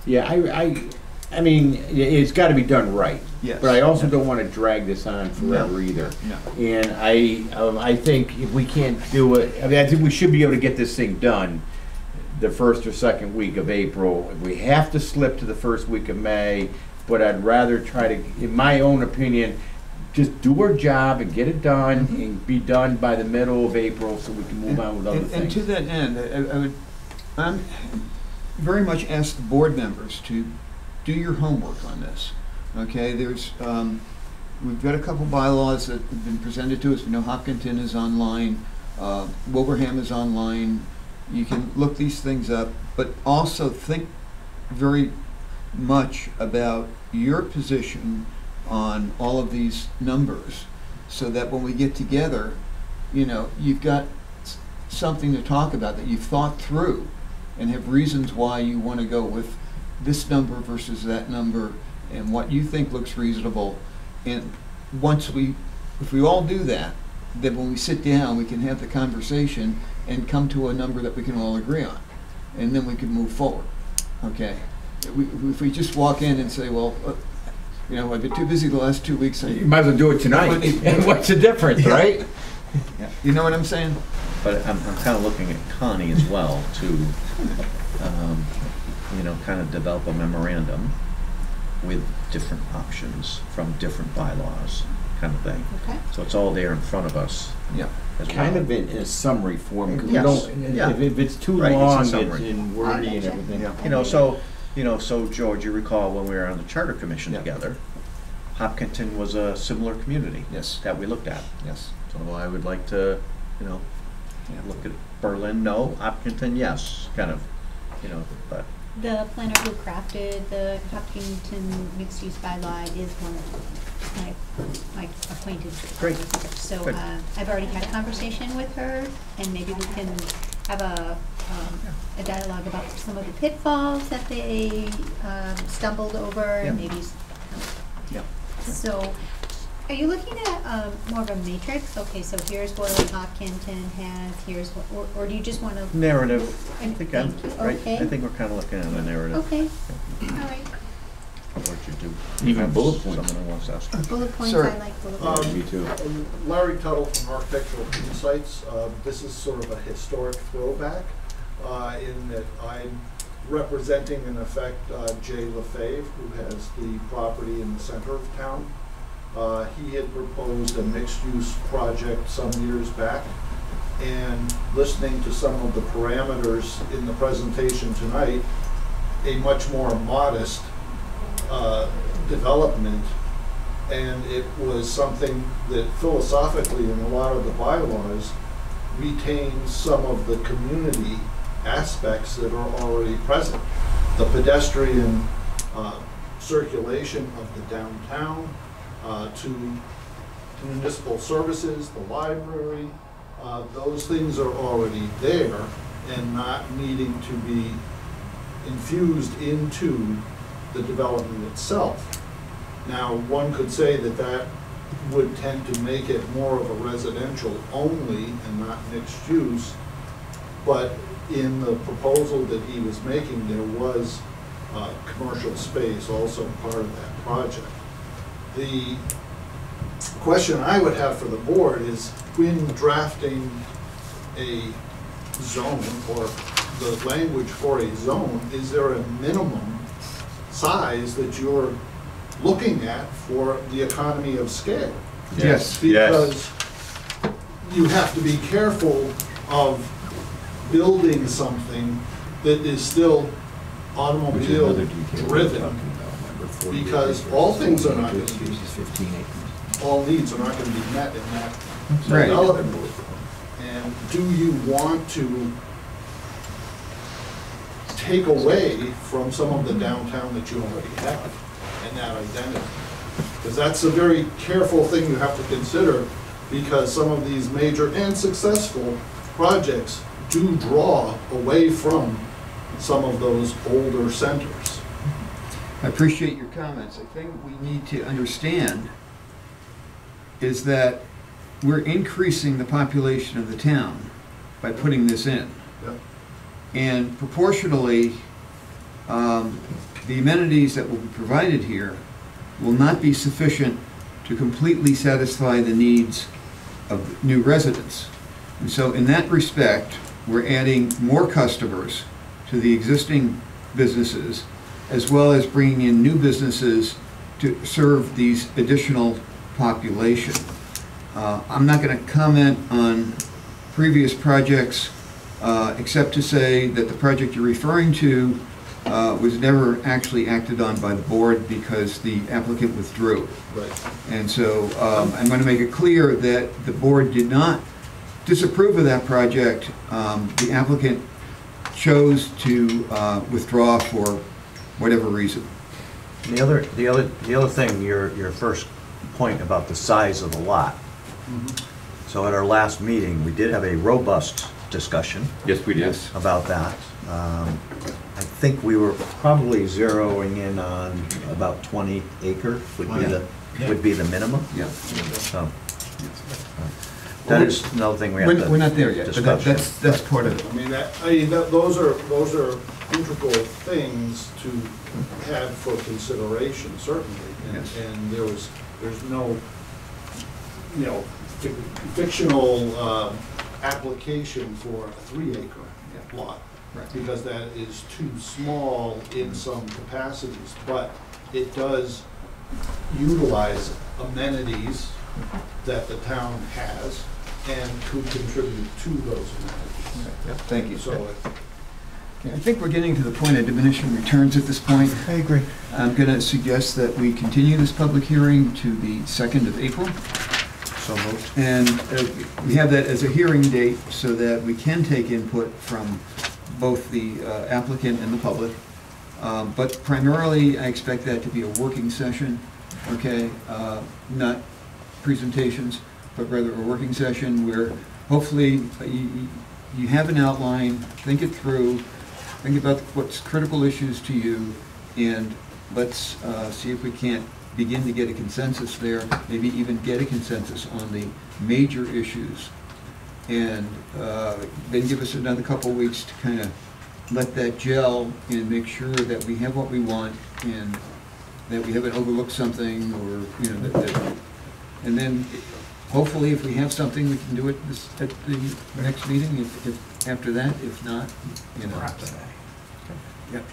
S2: Yeah, I mean, it's got to be done right.
S1: Yes.
S2: But I also don't want to drag this on forever either.
S1: No.
S2: And I think if we can't do it, I mean, I think we should be able to get this thing done the first or second week of April. If we have to slip to the first week of May, but I'd rather try to, in my own opinion, just do our job and get it done and be done by the middle of April so we can move on with other
S1: And
S2: things.
S1: to that end, I would very much ask the board members to do your homework on this. Okay, there's we've got a couple bylaws that have been presented to us. We know Hopkinton is online, Wilbraham is online. You can look these things up, but also think very much about your position on all of these numbers, so that when we get together, you know, you've got something to talk about that you've thought through and have reasons why you want to go with this number versus that number and what you think looks reasonable. And if we all do that, then when we sit down, we can have the conversation and come to a number that we can all agree on, and then we can move forward. Okay? If we just walk in and say, well, you know, I've been too busy the last 2 weeks.
S2: You might as well do it tonight. And what's the difference, right?
S1: Yeah. You know what I'm saying?
S5: But I'm kind of looking at Connie as well to, you know, kind of develop a memorandum with different options from different bylaws, kind of thing.
S21: Okay.
S5: So it's all there in front of us.
S1: Yeah.
S5: As
S2: Kind
S5: well.
S2: of in a summary form, because
S5: Yes.
S2: we don't,
S5: Yeah.
S2: if it's too
S5: Right, it's a
S2: long, it's
S5: summary.
S2: in wordy and everything.
S5: You know, so George, you recall when we were on the Charter Commission together, Hopkinton was a similar community.
S1: Yes.
S5: That we looked at.
S1: Yes.
S5: So I would like to, you know, look at Berlin, no, Hopkinton, yes, kind of, you know, but.
S4: The planner who crafted the Hopkinton mixed-use bylaw is one of my acquaintances.
S5: Great.
S4: So
S5: Good.
S4: I've already had a conversation with her, and maybe we can have a dialogue about some of the pitfalls that they stumbled over, and maybe.
S5: Yeah.
S4: So, are you looking at more of a matrix? Okay, so here's what Hopkinton has. Here's what, or do you just want to
S5: Narrative. I think
S4: Thank
S5: I'm,
S4: you.
S5: right?
S4: Okay.
S5: I think we're kind of looking at a narrative.
S4: Okay. All right.
S5: What you do.
S2: Even
S5: Have
S2: bullet points.
S5: Someone who wants to ask.
S4: Bullet points.
S1: Sir.
S4: I like bullet points.
S2: Me too.
S6: Larry Tuttle from Architectural Insights. This is sort of a historic throwback in that I'm representing, in effect, Jay LaFave, who has the property in the center of town. He had proposed a mixed-use project some years back and listening to some of the parameters in the presentation tonight, a much more modest development, and it was something that philosophically in a lot of the bylaws retains some of the community aspects that are already present. The pedestrian circulation of the downtown to municipal services, the library, those things are already there and not needing to be infused into the development itself. Now, one could say that that would tend to make it more of a residential only and not mixed use, but in the proposal that he was making, there was commercial space also part of that project. The question I would have for the board is, when drafting a zone or the language for a zone, is there a minimum size that you're looking at for the economy of scale?
S1: Yes.
S6: Because you have to be careful of building something that is still automobile driven, because all things are not going to be, all needs are not going to be met in that development. And do you want to take away from some of the downtown that you already have and that identity? Because that's a very careful thing you have to consider, because some of these major and successful projects do draw away from some of those older centers.
S1: I appreciate your comments. I think we need to understand is that we're increasing the population of the town by putting this in.
S6: Yep.
S1: And proportionally, the amenities that will be provided here will not be sufficient to completely satisfy the needs of new residents. And so in that respect, we're adding more customers to the existing businesses, as well as bringing in new businesses to serve these additional population. I'm not going to comment on previous projects, except to say that the project you're referring to was never actually acted on by the board because the applicant withdrew.
S6: Right.
S1: And so I'm going to make it clear that the board did not disapprove of that project. The applicant chose to withdraw for whatever reason.
S5: The other thing, your first point about the size of the lot. Mm-hmm. So at our last meeting, we did have a robust discussion.
S1: Yes, we did.
S5: About that. I think we were probably zeroing in on about 20 acre would be the minimum.
S1: Yeah.
S5: So that is another thing we have to
S1: We're not there yet, but that's part of it.
S6: I mean, those are integral things to have for consideration, certainly. And,
S1: Yes.
S6: and there's no, fictional application for a 3-acre lot.
S1: Right.
S6: Because that is too small in some capacities, but it does utilize amenities that the town has and could contribute to those amenities.
S1: Yep, thank you.
S6: So
S1: I think we're getting to the point of diminishing returns at this point.
S5: I agree.
S1: I'm going to suggest that we continue this public hearing to the 2nd of April.
S5: So moved.
S1: And we have that as a hearing date so that we can take input from both the applicant and the public. But primarily, I expect that to be a working session, okay? Not presentations, but rather a working session where hopefully you have an outline, think it through, think about what's critical issues to you, and let's see if we can't begin to get a consensus there, maybe even get a consensus on the major issues. And then give us another couple of weeks to kind of let that gel and make sure that we have what we want and that we haven't overlooked something, or and then hopefully if we have something, we can do it at the next meeting. If after that, if not, Yep.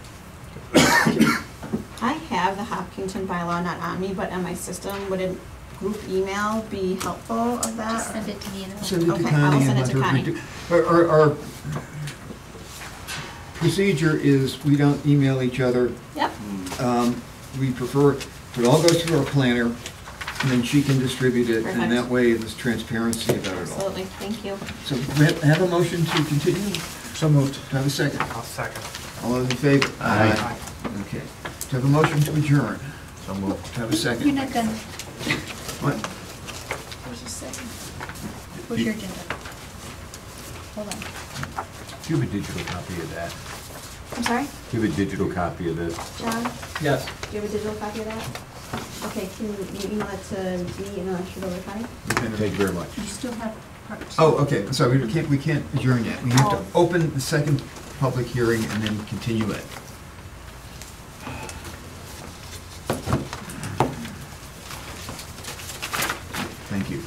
S21: I have the Hopkinton bylaw not on me, but on my system, would it group email be helpful of that?
S4: Just send it to me and I'll.
S1: Send it to
S21: Okay,
S1: Connie
S21: I'll
S1: and
S21: send it
S1: let
S21: to
S1: her
S21: Connie.
S1: redo. Our procedure is we don't email each other.
S21: Yep.
S1: We prefer, it all goes through our planner, and then she can distribute it,
S21: Perfect.
S1: and that way there's transparency about it all.
S21: Absolutely, thank you.
S1: So we have a motion to continue?
S3: So moved.
S1: Do I have a second?
S3: I'll second.
S1: All those in favor?
S5: Aye.
S1: Okay. Do I have a motion to adjourn?
S5: So moved.
S1: Do I have a second?
S4: You're not done.
S1: What?
S4: Where's your second? Where's your agenda? Hold on.
S2: Do you have a digital copy of that?
S21: I'm sorry,
S2: Do you have a digital copy of this?
S21: John,
S22: Yes.
S21: do you have a digital copy of that? Okay, can you email it to me and I'll shoot it over to Connie?
S2: Thank you very much.
S4: You still have part two.
S1: Oh, okay, sorry, we can't adjourn yet. We have to
S21: Oh.
S1: open the second public hearing and then continue it. Thank you.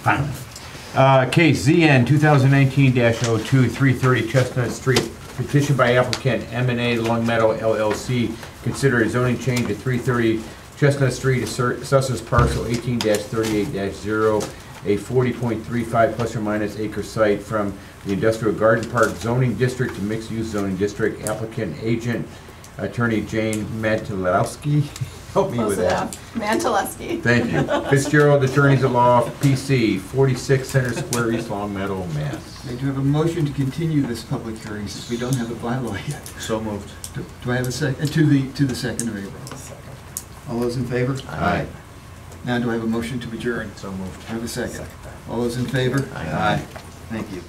S2: Case ZN 2019-02, 330 Chestnut Street, petition by applicant M&A Long Meadow LLC, consider a zoning change at 330 Chestnut Street, assessors parcel 18-38-0, a 40.35 plus or minus acre site from the Industrial Garden Park zoning district to mixed-use zoning district. Applicant agent, attorney Jane Mantelowski, help me with that.
S21: Manteleschi.
S2: Thank you. Fitzgerald Attorneys at Law, PC, 46 Center Square, East Long Meadow, Mass.
S1: May I have a motion to continue this public hearing since we don't have a bylaw yet?
S5: So moved.
S1: Do I have a second, to the 2nd of April? All those in favor?
S5: Aye.
S1: Now do I have a motion to adjourn?
S5: So moved.
S1: Do I have a second? All those in favor?
S5: Aye.
S1: Thank you.